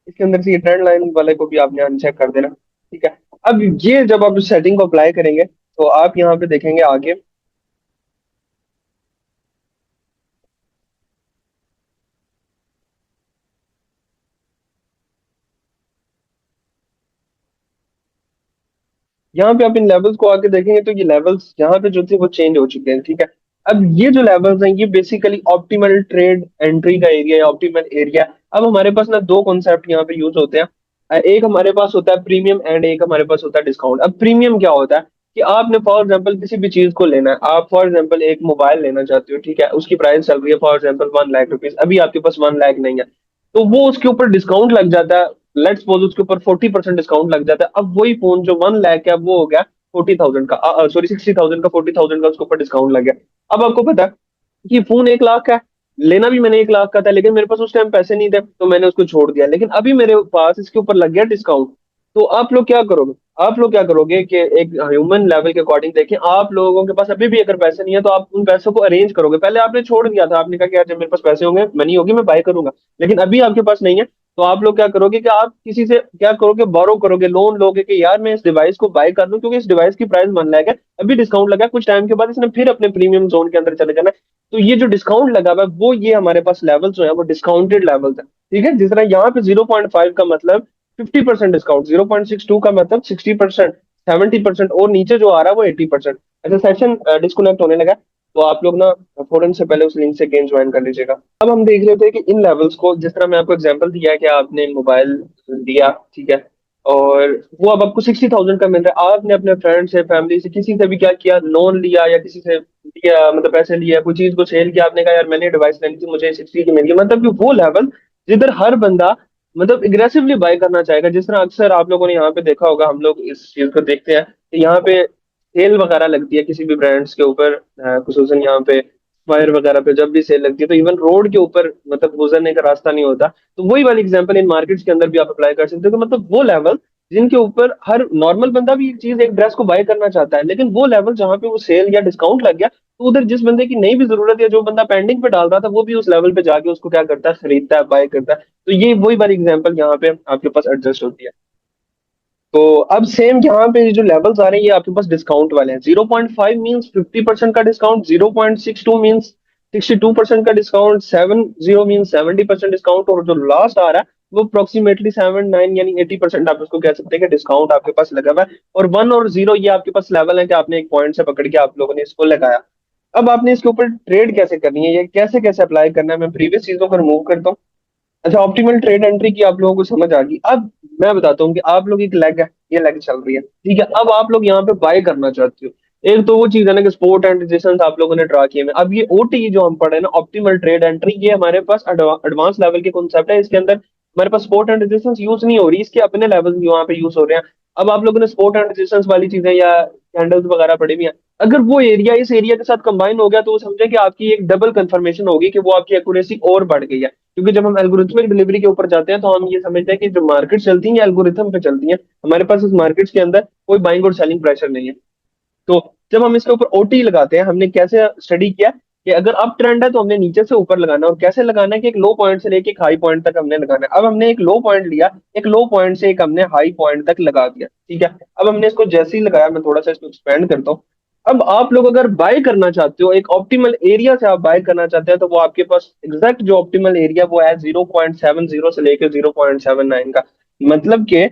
इसके अंदर से ये ट्रेंड लाइन वाले को भी आपने अनचेक कर देना, ठीक है। अब ये जब आप इस सेटिंग को अप्लाई करेंगे तो आप यहाँ पे देखेंगे आगे, यहाँ पे आप इन लेवल्स को आगे देखेंगे तो ये लेवल्स यहाँ पे जो थे वो चेंज हो चुके हैं, ठीक है। अब ये जो लेवल्स हैं ये बेसिकली ऑप्टिमल ट्रेड एंट्री का एरिया है, ऑप्टिमल एरिया। अब हमारे पास ना दो कॉन्सेप्ट यहाँ पे यूज होते हैं। एक हमारे पास होता है प्रीमियम, एंड एक हमारे पास होता है डिस्काउंट। अब प्रीमियम क्या होता है कि आपने फॉर एग्जाम्पल किसी भी चीज को लेना है, आप फॉर एग्जाम्पल एक मोबाइल लेना चाहते हो, ठीक है, उसकी प्राइस चल रही है फॉर एग्जाम्पल 1 लाख रुपीज, अभी आपके पास 1 लाख नहीं है, तो वो उसके ऊपर डिस्काउंट लग जाता है। लेट्स सपोज उसके ऊपर 40% डिस्काउंट लग जाता है। अब वही फोन जो 1 लाख है वो हो गया 40,000 का, सॉरी 60,000 का, 40,000 का उसके ऊपर डिस्काउंट लग गया। अब आपको पता है कि फोन 1 लाख का है, लेना भी मैंने 1 लाख का था, लेकिन मेरे पास उस टाइम पैसे नहीं थे तो मैंने उसको छोड़ दिया, लेकिन अभी मेरे पास इसके ऊपर लग गया डिस्काउंट। तो आप लोग क्या करोगे? आप लोग क्या करोगे कि एक ह्यूमन लेवल के अकॉर्डिंग देखें, आप लोगों के पास अभी भी अगर पैसे नहीं है तो आप उन पैसों को अरेंज करोगे। पहले आपने छोड़ दिया था, आपने कहा कि यार जब मेरे पास पैसे होंगे, मनी होगी, मैं बाय करूंगा, लेकिन अभी आपके पास नहीं है। तो आप लोग क्या करोगे कि आप किसी से क्या करोगे, बोरो करोगे, लोन लोगे कि यार मैं इस डिवाइस को बाय कर लूं, क्योंकि इस डिवाइस की प्राइस 1 लाख है, अभी डिस्काउंट लगा है, कुछ टाइम के बाद इसने फिर अपने प्रीमियम जोन के अंदर चले जाना है। तो ये जो डिस्काउंट लगा हुआ है वो, ये हमारे पास लेवल जो है वो डिस्काउंटेड लेवल्स है, ठीक है। जिस तरह यहाँ पे 0.5 का मतलब 50% डिस्काउंट, 0.62 का मतलब 60%, 70%, और नीचे जो आ रहा है वो 80%। अच्छा, सेशन डिस्कनेक्ट होने लगा, तो आप लोग ना फौरन से पहले उस लिंक से गेम ज्वाइन कर लीजिएगा। अब हम देख रहे थे कि इन लेवल्स को, जिस तरह मैं आपको एग्जांपल दिया है कि आपने मोबाइल दिया, ठीक है, और वो अब आपको 60,000 का मिल रहा है, आपने अपने फ्रेंड से, फैमिली से, किसी से भी क्या किया, लोन लिया या किसी से लिया, मतलब पैसे लिया, कोई चीज को सेल किया, आपने कहा यार मैंने डिवाइस लेनी थी, मुझे 60 की मिल गई, मतलब कि वो लेवल जिधर हर बंदा मतलब एग्रेसिवली बाय करना चाहेगा। जिस तरह अक्सर आप लोगों ने यहाँ पे देखा होगा, हम लोग इस चीज को देखते हैं कि यहाँ पे सेल वगैरह लगती है किसी भी ब्रांड्स के ऊपर, खुसूसन यहाँ पे फायर वगैरह पे जब भी सेल लगती है, तो इवन रोड के ऊपर मतलब गुजरने का रास्ता नहीं होता। तो वही वाली एग्जांपल इन मार्केट्स के अंदर भी आप अप्लाई कर सकते हो, कि मतलब वो लेवल जिनके ऊपर हर नॉर्मल बंदा भी एक चीज, एक ड्रेस को बाय करना चाहता है, लेकिन वो लेवल जहां पे वो सेल या डिस्काउंट लग गया, तो उधर जिस बंदे की नहीं भी जरूरत है, जो बंदा पेंडिंग पे डाल रहा था, वो भी उस लेवल पे जाके उसको क्या करता है, खरीदता है, बाय करता है। तो ये वही वाली एग्जांपल यहाँ पे आपके पास एडजस्ट होती है। तो अब सेम यहाँ पे ये जो लेवल्स आ रहे हैं ये आपके पास डिस्काउंट वाले हैं। 0.5 मीन्स 50% का डिस्काउंट, 0.62 मीन्स 62% का डिस्काउंट, 70 मीन्स 70% डिस्काउंट, और जो लास्ट आ रहा है वो अप्रोक्सीमेटली 7 9 यानी 80% आप उसको कह सकते हैं कि डिस्काउंट आपके पास लगा हुआ है। और 1 और 0 ये आपके पास लेवल है कि आपने एक पॉइंट से पकड़ के आप लोगों ने इसको लगाया। अब आपने इसके ऊपर ट्रेड कैसे करनी है, ये कैसे कैसे अप्लाई करना है, मैं प्रीवियस चीजों को रिमूव करता हूँ। अच्छा, ऑप्टिमल ट्रेड एंट्री की आप लोगों को समझ आ गई। अब मैं बताता हूँ कि आप लोग एक लेग है, ये लेग चल रही है, ठीक है। अब आप लोग यहाँ पे बाय करना चाहते हो। एक तो वो चीज है ना कि स्पोर्ट एंड रेजिस्टेंस आप लोगों ने ड्रा किए हैं। अब ये ओटी जो हम पढ़े हैं ना, ऑप्टिमल ट्रेड एंट्री, ये हमारे पास एडवांस लेवल के कॉन्सेप्ट है। इसके अंदर हमारे पास स्पोर्ट एंड रेजिस्टेंस यूज नहीं हो रही, इसके अपने लेवल वहां पे यूज हो रहे हैं। अब आप लोगों ने स्पोर्ट एंड रेजिस्टेंस वाली चीजें या कैंडल्स वगैरह पढ़ी हुई हैं, अगर वो एरिया इस एरिया के साथ कंबाइन हो गया तो वो समझे कि आपकी एक डबल कंफर्मेशन होगी कि वो आपकी एक्यूरेसी और बढ़ गई है। क्योंकि जब हम एल्गोरिथमिक डिलीवरी के ऊपर जाते हैं तो हम ये समझते हैं कि जो मार्केट चलती है एल्गोरिथम पे चलती है। हमारे पास उस मार्केट्स के अंदर कोई बाइंग और सेलिंग प्रेशर नहीं है। तो जब हम इसके ऊपर ओटी लगाते हैं, हमने कैसे स्टडी किया कि अगर अप ट्रेंड है तो हमने नीचे से ऊपर लगाना है, और कैसे लगाना है कि एक लो पॉइंट से लेके एक हाई पॉइंट तक हमने लगाना है। अब हमने एक लो पॉइंट लिया, एक लो पॉइंट से एक हमने हाई पॉइंट तक लगा दिया, ठीक है। अब हमने इसको जैसे ही लगाया, मैं थोड़ा सा इसको एक्सपेंड करता हूँ। अब आप लोग अगर बाय करना चाहते हो, एक ऑप्टिमल एरिया से आप बाय करना चाहते हैं, तो वो आपके पास एग्जैक्ट जो ऑप्टिमल एरिया वो है 0.70 से लेकर 0.79 का। मतलब कि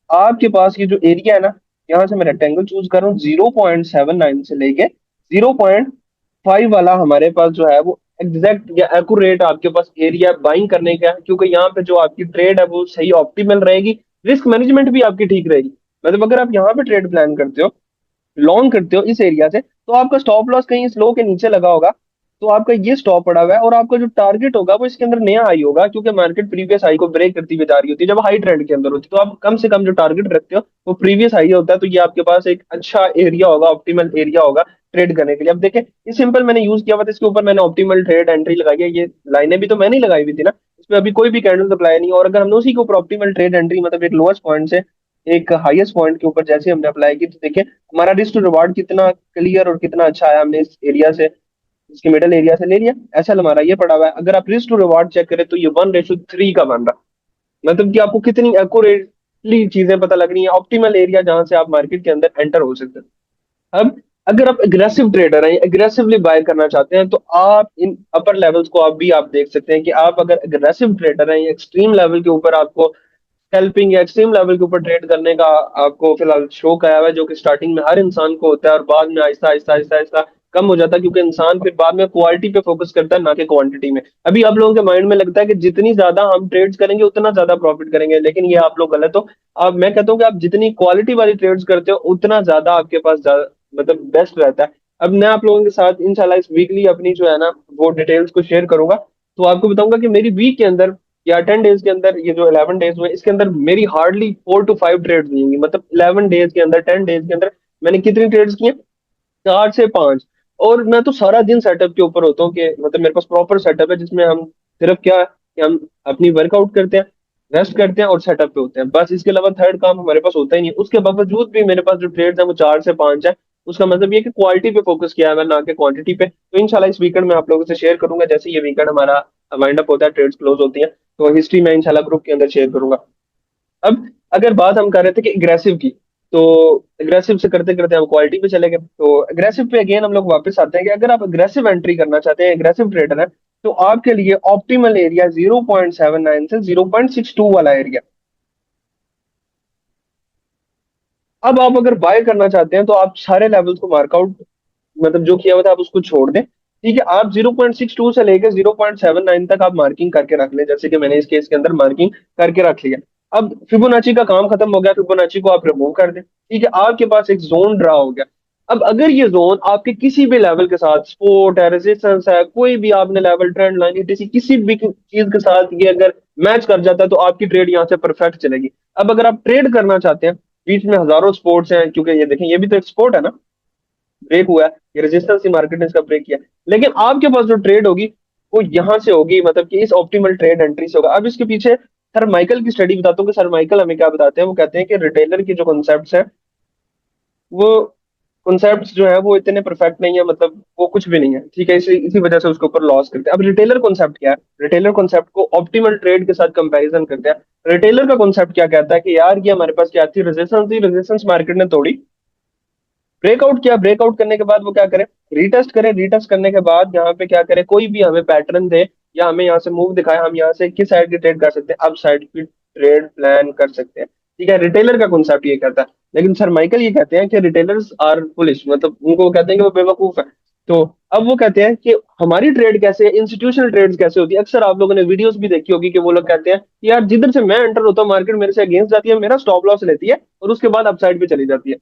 आपके पास ये जो एरिया है ना, यहाँ से मैं रेक्टेंगल चूज कर रहा हूँ, 0.79 से लेके 0.5 वाला हमारे पास जो है वो एग्जैक्ट या एक्यूरेट आपके पास एरिया बाइंग करने का है। क्योंकि यहाँ पे जो आपकी ट्रेड है वो सही ऑप्टिमल रहेगी, रिस्क मैनेजमेंट भी आपकी ठीक रहेगी। मतलब अगर आप यहाँ पे ट्रेड प्लान करते हो, लॉन्ग करते हो इस एरिया से, तो आपका स्टॉप लॉस कहीं इस लो के नीचे लगा होगा, तो आपका ये स्टॉप पड़ा हुआ है, और आपका जो टारगेट होगा वो इसके अंदर नया हाई होगा, क्योंकि मार्केट प्रीवियस हाई को ब्रेक करती हुई जा रही होती है जब हाई ट्रेंड के अंदर होती है। तो आप कम से कम जो टारगेट रखते हो वो प्रीवियस हाई होता है, तो ये आपके पास एक अच्छा एरिया होगा, ऑप्टिमल एरिया होगा ट्रेड करने के लिए। अब देखें, ये सिंपल मैंने यूज किया हुआ था, इसके ऊपर मैंने ऑप्टिमल ट्रेड एंट्री लगाई है। ये लाइनें भी तो मैंने ही लगाई हुई थी ना, इसमें अभी कोई भी कैंडल सप्लाई नहीं। और अगर हमने उसी के ऊपर ऑप्टिमल ट्रेड एंट्री, मतलब एक लोएस्ट पॉइंट से एक हाईएस्ट पॉइंट के ऊपर जैसे हमने अप्लाई की, तो देखिए हमारा रिस्क टू रिवार्ड कितना क्लियर और कितना अच्छा आया। हमने इस एरिया से, इसके मिडल एरिया से ले लिया, ऐसा हमारा ये पड़ा हुआ है। अगर आप रिस्क टू रिवार्ड चेक करें तो ये 1:3 का बन रहा। मतलब कि आपको कितनी एक्यूरेटली चीजें पता लग रही हैं, ऑप्टिमल एरिया जहां से आप मार्केट के अंदर एंटर हो सकते हैं। अब अगर आप एग्रेसिव ट्रेडर हैं, एग्रेसिवली बाय करना चाहते हैं, तो आप इन अपर लेवल्स को आप देख सकते हैं कि आप अगर एग्रेसिव ट्रेडर हैं, एक्सट्रीम लेवल के ऊपर आपको स्कैल्पिंग या एक्सट्रीम लेवल के ऊपर ट्रेड करने का आपको फिलहाल शौक आया हुआ है, जो कि स्टार्टिंग में हर इंसान को होता है और बाद में आहिस्ता आहिस्ता आहिस्ता आहिस्ता कम हो जाता है, क्योंकि इंसान फिर बाद में क्वालिटी पे फोकस करता है ना कि क्वांटिटी में। अभी आप लोगों के माइंड में लगता है कि जितनी ज्यादा हम ट्रेड्स करेंगे उतना ज्यादा प्रॉफिट करेंगे, लेकिन ये आप लोग गलत हो। अब मैं कहता हूँ कि आप जितनी क्वालिटी वाली ट्रेड्स करते हो उतना ज्यादा आपके पास मतलब बेस्ट रहता है। अब मैं आप लोगों के साथ इंशाल्लाह इस वीकली अपनी जो है ना वो डिटेल्स को शेयर करूंगा। तो आपको बताऊंगा कि मेरी वीक के अंदर या 10 डेज के अंदर, ये जो 11 डेज हुए इसके अंदर मेरी हार्डली 4 to 5 ट्रेड्स हुई होंगी। मतलब 11 डेज के अंदर, 10 डेज के अंदर मैंने कितनी ट्रेड्स की हैं? 4 से 5। और मैं तो सारा दिन सेटअप के ऊपर होता हूँ कि मतलब मेरे पास प्रॉपर सेटअप है, जिसमें हम सिर्फ क्या है कि हम अपनी वर्कआउट करते हैं, रेस्ट करते हैं और सेटअप पे होते हैं, बस। इसके अलावा थर्ड काम हमारे पास होता ही नहीं है। उसके बावजूद भी मेरे पास जो ट्रेड्स है वो 4 से 5 है। उसका मतलब ये है कि क्वालिटी पे फोकस किया है मैंने, ना कि क्वांटिटी पे। तो इंशाल्लाह इस वीकेंड में आप लोगों से शेयर करूंगा, जैसे ये वीकेंड हमारा वाइंड अप होता है, ट्रेड्स क्लोज होती हैं, तो हिस्ट्री में इंशाल्लाह ग्रुप के अंदर शेयर करूंगा। अब अगर बात हम कर रहे थे कि एग्रेसिव की, तो एग्रेसिव से करते करते हम क्वालिटी पे चले गए। तो एग्रेसिव पे अगेन हम लोग वापस आते हैं कि अगर आप एग्रेसिव एंट्री करना चाहते हैं, एग्रेसिव ट्रेडर है, तो आपके लिए ऑप्टिमल एरिया 0.79 से 0.62 वाला एरिया। अब आप अगर बाय करना चाहते हैं तो आप सारे लेवल्स को मार्कआउट, मतलब जो किया हुआ था आप उसको छोड़ दें, ठीक है। आप 0.62 से लेकर 0.79 तक आप मार्किंग करके रख लें, जैसे कि मैंने इस केस के अंदर मार्किंग करके रख लिया। अब फिबोनाची का काम खत्म हो गया, फिबोनाची को आप रिमूव कर दें, ठीक है। आपके पास एक जोन ड्रा हो गया। अब अगर ये जोन आपके किसी भी लेवल के साथ, सपोर्ट है, रेजिस्टेंस है, कोई भी आपने लेवल, ट्रेंड लाइन, ईटीसी, किसी भी चीज के साथ ये अगर मैच कर जाता है तो आपकी ट्रेड यहाँ से परफेक्ट चलेगी। अब अगर आप ट्रेड करना चाहते हैं, बीच में हजारों स्पोर्ट्स हैं, क्योंकि ये देखें ये भी तो एक स्पोर्ट है ना, ब्रेक हुआ है, ये रेजिस्टेंस ही मार्केट ने इसका ब्रेक किया। लेकिन आपके पास जो ट्रेड होगी वो यहां से होगी, मतलब कि इस ऑप्टिमल ट्रेड एंट्री से होगा। अब इसके पीछे सर माइकल की स्टडी बताता हूँ कि सर माइकल हमें क्या बताते हैं। वो कहते हैं कि रिटेलर की जो कॉन्सेप्ट्स हैं, वो कॉन्सेप्ट्स जो है वो इतने परफेक्ट नहीं है, मतलब वो कुछ भी नहीं है, ठीक है। इसी वजह से उसके ऊपर लॉस करते हैं। अब रिटेलर कॉन्सेप्ट क्या है? रिटेलर कॉन्सेप्ट को ऑप्टिमल ट्रेड के साथ कंपैरिजन करते हैं। रिटेलर का कॉन्सेप्ट क्या कहता है कि यार ये हमारे पास क्या थी, रेजिस्टेंस थी, रेजिस्टेंस मार्केट ने तोड़ी, ब्रेकआउट किया, ब्रेकआउट करने के बाद वो क्या करे, रीटेस्ट करे, रीटेस्ट करने के बाद यहाँ पे क्या करे, कोई भी हमें पैटर्न दे या हमें यहाँ से मूव दिखाया, हम यहाँ से किस साइड की ट्रेड कर सकते हैं, अप साइड की ट्रेड प्लान कर सकते हैं। ठीक है, रिटेलर का कॉन्सेप्ट ये कहता है। लेकिन सर माइकल ये कहते हैं कि रिटेलर्स आर फुलिश, मतलब उनको वो कहते हैं कि वो बेवकूफ है। तो अब वो कहते हैं कि हमारी ट्रेड कैसे, इंस्टीट्यूशनल ट्रेड्स कैसे होती है। अक्सर आप लोगों ने वीडियोस भी देखी होगी कि वो लोग कहते हैं कि यार जिधर से मैं एंटर होता हूँ मार्केट मेरे से अगेंस्ट जाती है, मेरा स्टॉप लॉस लेती है और उसके बाद अपसाइड पे चली जाती है।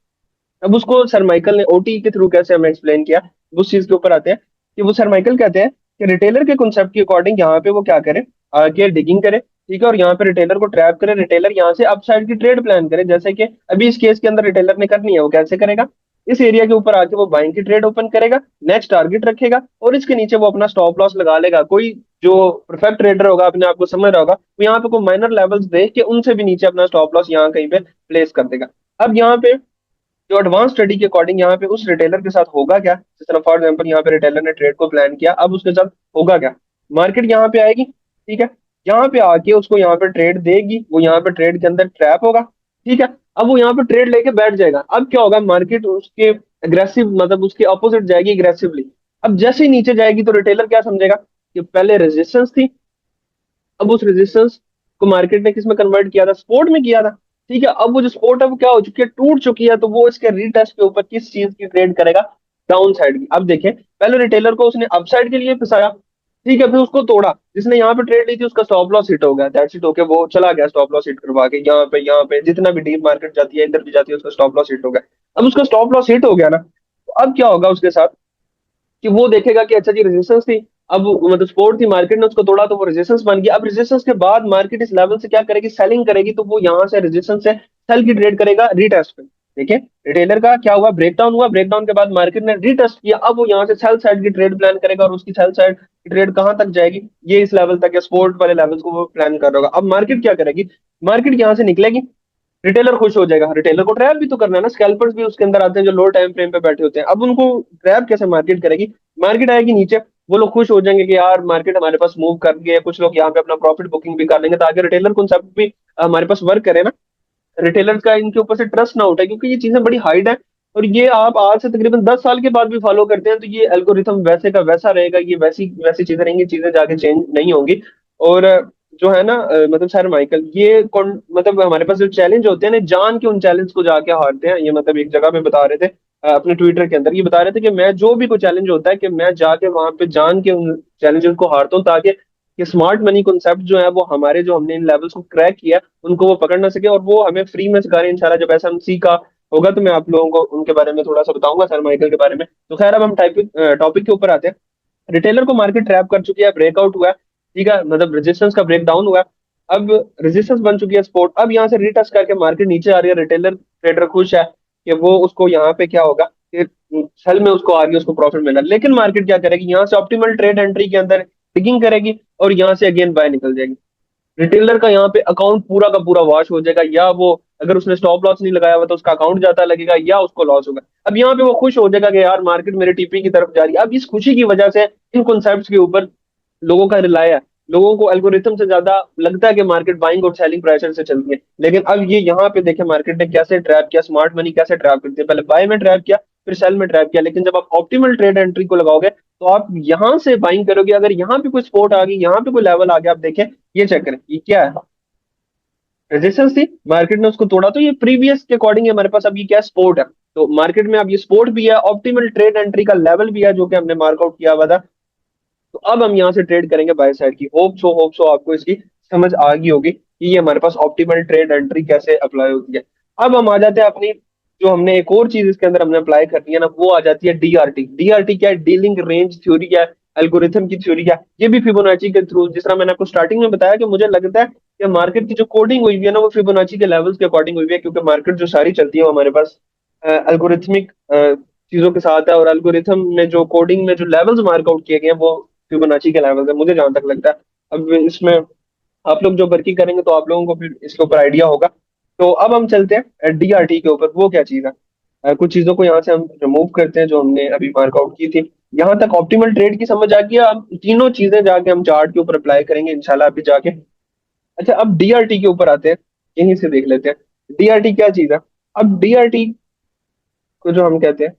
अब उसको सर माइकल ने ओटी के थ्रू कैसे हमें एक्सप्लेन किया, उस चीज के ऊपर आते हैं कि वो सर माइकल कहते हैं कि रिटेलर के कॉन्सेप्ट के अकॉर्डिंग यहाँ पे वो क्या करे, आगे डिगिंग करे। ठीक है, और यहाँ पे रिटेलर को ट्रैप करे, रिटेलर यहाँ से अपसाइड की ट्रेड प्लान करे। जैसे कि अभी इस केस के अंदर रिटेलर ने करनी है, वो कैसे करेगा, इस एरिया के ऊपर आके वो बाइंग की ट्रेड ओपन करेगा, नेक्स्ट टारगेट रखेगा और इसके नीचे वो अपना स्टॉप लॉस लगा लेगा। कोई जो परफेक्ट ट्रेडर होगा, अपने आप को समझ रहा होगा, वो यहाँ पे कोई माइनर लेवल्स देख के उनसे भी नीचे अपना स्टॉप लॉस यहाँ कहीं पे प्लेस कर देगा। अब यहाँ पे जो एडवांस स्टडी के अकॉर्डिंग यहाँ पे उस रिटेलर के साथ होगा क्या, जिस तरह फॉर एग्जाम्पल यहाँ पे रिटेलर ने ट्रेड को प्लान किया, अब उसके साथ होगा क्या, मार्केट यहाँ पे आएगी। ठीक है, यहाँ पे आके उसको यहाँ पे ट्रेड देगी, वो यहाँ पे ट्रेड के अंदर ट्रैप होगा। ठीक है, अब वो यहाँ पे ट्रेड लेके बैठ जाएगा। अब क्या होगा, मार्केट उसके अग्रेसिव, मतलब उसके अपोजिट जाएगी अग्रेसिवली। अब जैसे ही नीचे जाएगी तो रिटेलर क्या समझेगा कि पहले रेजिस्टेंस थी, अब उस रेजिस्टेंस को मार्केट ने किस में कन्वर्ट किया था, सपोर्ट में किया था। ठीक है, अब वो जो सपोर्ट है वो क्या हो चुकी है, टूट चुकी है। तो वो इसके रीटेस्ट के ऊपर किस चीज की ट्रेड करेगा, डाउन साइड की। अब देखें, पहले रिटेलर को उसने अप साइड के लिए फंसाया। ठीक है, फिर उसको तोड़ा, जिसने यहाँ पे ट्रेड ली थी उसका स्टॉप लॉस हिट हो गया, दैट्स इट, ओके, वो चला गया स्टॉप लॉस हिट करवा के। यहाँ पे जितना भी डीप मार्केट जाती है, इधर भी जाती है, उसका स्टॉप लॉस हिट हो गया। अब उसका स्टॉप लॉस हिट हो गया ना, तो अब क्या होगा उसके साथ कि वो देखेगा कि अच्छा जी रेजिस्टेंस थी, अब मतलब सपोर्ट थी, मार्केट ने उसको तोड़ा तो वो रेजिस्टेंस बन गया। अब रेजिस्टेंस के बाद मार्केट इस लेवल से क्या करेगी, सेलिंग करेगी। तो वो यहाँ से रेजिस्टेंस से सेल की ट्रेड करेगा रीटेस्ट पे। देखिए, रिटेलर का क्या हुआ, ब्रेकडाउन हुआ, ब्रेकडाउन के बाद मार्केट ने रीटेस्ट किया, अब वो यहाँ से सेल साइड की ट्रेड प्लान करेगा और उसकी सेल साइड की ट्रेड कहाँ तक जाएगी, ये इस लेवल तक या सपोर्ट वाले लेवल्स को वो प्लान कर रहा होगा। अब मार्केट क्या करेगी, मार्केट यहाँ से निकलेगी, रिटेलर खुश हो जाएगा। रिटेलर को ट्रैप भी तो करना है ना, स्कैल्पर्स भी उसके अंदर आते हैं जो लो टाइम फ्रेम पे बैठे होते हैं। अब उनको ट्रैप कैसे मार्केट करेगी, मार्केट आएगी नीचे, वो लोग खुश हो जाएंगे कि यार मार्केट हमारे पास मूव कर गई है, कुछ लोग यहाँ पे अपना प्रॉफिट बुकिंग भी कर लेंगे ताकि रिटेलर कॉन्सेप्ट भी हमारे पास वर्क करे ना, रिटेलर का इनके ऊपर से ट्रस्ट ना उठे, क्योंकि ये चीजें बड़ी हाइड है। और ये आप आज से तकरीबन 10 साल के बाद भी फॉलो करते हैं तो ये एल्गोरिथम वैसे का वैसा रहेगा, ये वैसी वैसी चीजें रहेंगी, चीजें जाके चेंज नहीं होंगी। और जो है ना मतलब सर माइकल ये मतलब हमारे पास जो चैलेंज होते हैं ना, जान के उन चैलेंज को जाके हारते हैं। ये मतलब एक जगह पे बता रहे थे अपने ट्विटर के अंदर, ये बता रहे थे कि मैं जो भी कोई चैलेंज होता है कि मैं जाके वहां पे जान के उन चैलेंजेस को हारता हूँ, ताकि ये स्मार्ट मनी कॉन्सेप्ट जो है वो हमारे, जो हमने इन लेवल्स को क्रैक किया उनको वो पकड़ ना सके, और वो हमें फ्री में सिखा रहे हैं। इंशाल्लाह जब ऐसा हम सीखा होगा तो मैं आप लोगों को उनके बारे में थोड़ा सा बताऊंगा, सर माइकल के बारे में। तो खैर, अब हम टॉपिक टॉपिक के ऊपर आते हैं। रिटेलर को मार्केट ट्रैप कर चुकी है, ब्रेकआउट हुआ है। ठीक है, मतलब रेजिस्टेंस का ब्रेक डाउन हुआ है। अब रेजिस्टेंस बन चुकी है सपोर्ट, अब यहाँ से रीटेस्ट करके मार्केट नीचे आ रही है। रिटेलर ट्रेडर खुश है कि वो उसको यहाँ पे क्या होगा कि सेल में उसको आ रही है, उसको प्रॉफिट मिला। लेकिन मार्केट क्या करेगी, यहाँ से ऑप्टिमल ट्रेड एंट्री के अंदर टिकिंग करेगी और यहाँ से अगेन बाय निकल जाएगी। रिटेलर का यहाँ पे अकाउंट पूरा का पूरा वॉश हो जाएगा, या वो अगर उसने स्टॉप लॉस नहीं लगाया हुआ तो उसका अकाउंट जाता लगेगा, या उसको लॉस होगा। अब यहाँ पे वो खुश हो जाएगा कि यार मार्केट मेरे टीपी की तरफ जा रही है। अब इस खुशी की वजह से इन कॉन्सेप्ट्स के ऊपर लोगों का रिलाय है। लोगों को एल्गोरिथम से ज्यादा लगता है कि मार्केट बाइंग और सेलिंग प्रेशर से चलती है। लेकिन अब ये यहाँ पे देखे मार्केट ने कैसे ट्रैप किया, स्मार्ट मनी कैसे ट्रैप करती है, पहले बाय में ट्रैप किया, फिर सेल में ट्रैप किया। लेकिन जब आप ऑप्टिमल ट्रेड एंट्री को लगाओगे तो आप यहाँ से बाइंग करोगे। अगर यहाँ पे कोई सपोर्ट आ गई, यहाँ पे कोई लेवल आ गया, आप देखें, ये चेक करें, ये क्या है, रेजिस्टेंस थी, मार्केट ने उसको तोड़ा, तो ये प्रीवियस के अकॉर्डिंग हमारे पास अब ये क्या स्पोर्ट है। तो मार्केट में अब ये स्पोर्ट भी है, ऑप्टिमल ट्रेड एंट्री का लेवल भी है जो कि हमने मार्कआउट किया हुआ था। तो अब हम यहाँ से ट्रेड करेंगे बाय साइड की। होप सो आपको इसकी समझ आ गई होगी कि ये हमारे पास ऑप्टिमल ट्रेड एंट्री कैसे अप्लाई होती है। अब हम आ जाते हैं अपनी, जो हमने एक और चीज इसके अंदर हमने अप्लाई करनी है ना, वो आ जाती है डीआरटी। डीआरटी क्या है, डीलिंग रेंज थ्योरी क्या है, एल्गोरिथम की थ्योरी क्या है। ये भी फिबोनाची के थ्रू, जिस तरह मैंने आपको स्टार्टिंग में बताया कि मुझे लगता है कि मार्केट की जो कोडिंग हुई हुई है ना, वो फिबोनाची के लेवल्स के अकॉर्डिंग हुई हुई है, क्योंकि मार्केट जो सारी चलती है वो हमारे पास एल्गोरिथमिक चीजों के साथ है। और एल्गोरिथम में जो कोडिंग में जो लेवल्स मार्कआउट किए गए हैं वो फिबोनाची के लेवल्स है, मुझे जहां तक लगता है। अब इसमें आप लोग जो वर्किंग करेंगे तो आप लोगों को फिर इसके ऊपर आइडिया होगा। तो अब हम चलते हैं डीआरटी के ऊपर, वो क्या चीज है। कुछ चीजों को यहाँ से हम रिमूव करते हैं जो हमने अभी मार्कआउट की थी। यहाँ तक ऑप्टिमल ट्रेड की समझ आ गई, अब तीनों चीजें जाके हम चार्ट के ऊपर अप्लाई करेंगे इंशाल्लाह अभी जाके। अच्छा, अब डीआरटी के ऊपर आते हैं, यहीं से देख लेते हैं डीआरटी क्या चीज है। अब डीआरटी को जो हम कहते हैं,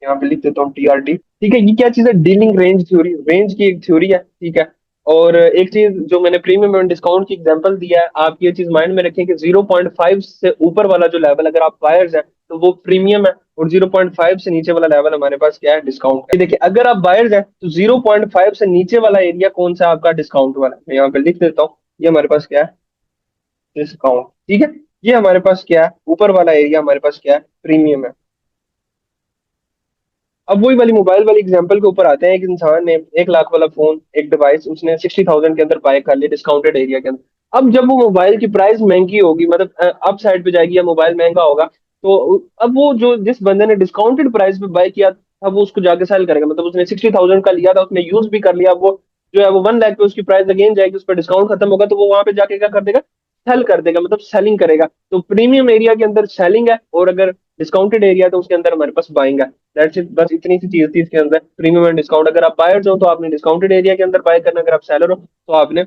यहाँ पे लिख देता हूँ टीआरटी। ठीक है, ये क्या चीज है, डीलिंग रेंज थ्योरी, रेंज की एक थ्योरी है। ठीक है, और एक चीज जो मैंने प्रीमियम एंड डिस्काउंट की एग्जांपल दिया है, आप ये चीज माइंड में रखें कि 0.5 से ऊपर वाला जो लेवल अगर आप बायर्स हैं तो वो प्रीमियम है, और 0.5 से नीचे वाला लेवल हमारे पास क्या है, डिस्काउंट है। देखिए अगर आप बायर्स हैं तो 0.5 से नीचे वाला एरिया कौन सा है आपका, डिस्काउंट वाला। मैं यहाँ पे लिख देता हूँ, ये हमारे पास क्या है, डिस्काउंट। ठीक है, ये हमारे पास क्या है, ऊपर वाला एरिया हमारे पास क्या है, प्रीमियम है। अब वही वाली मोबाइल वाली एग्जांपल के ऊपर आते हैं। एक इंसान ने 1 लाख वाला फोन, एक डिवाइस उसने 60,000 के अंदर बाय कर लिया डिस्काउंटेड एरिया के अंदर। अब जब वो मोबाइल की प्राइस महंगी होगी, मतलब अप साइड पे जाएगी या मोबाइल महंगा होगा, तो अब वो जो जिस बंदे ने डिस्काउंटेड प्राइस पे बाय किया था वो उसको जाके सेल करेगा। मतलब उसने 60,000 का लिया था, उसने यूज भी कर लिया, अब वो जो है वो 1 लाख पे उसकी प्राइस अगेन जाएगी, उस पर डिस्काउंट खत्म होगा तो वो वहां पे जाके क्या कर देगा, सेल कर देगा, मतलब सेलिंग करेगा। तो प्रीमियम एरिया के अंदर सेलिंग है, और अगर डिस्काउंटेड एरिया तो उसके अंदर हमारे पास बाइंग है। दैट्स इट, बस इतनी सी चीज थी इसके अंदर, प्रीमियम एंड डिस्काउंट। अगर आप बायर्स हो तो आपने डिस्काउंटेड एरिया के अंदर बाय करना, अगर आप सेलर हो तो आपने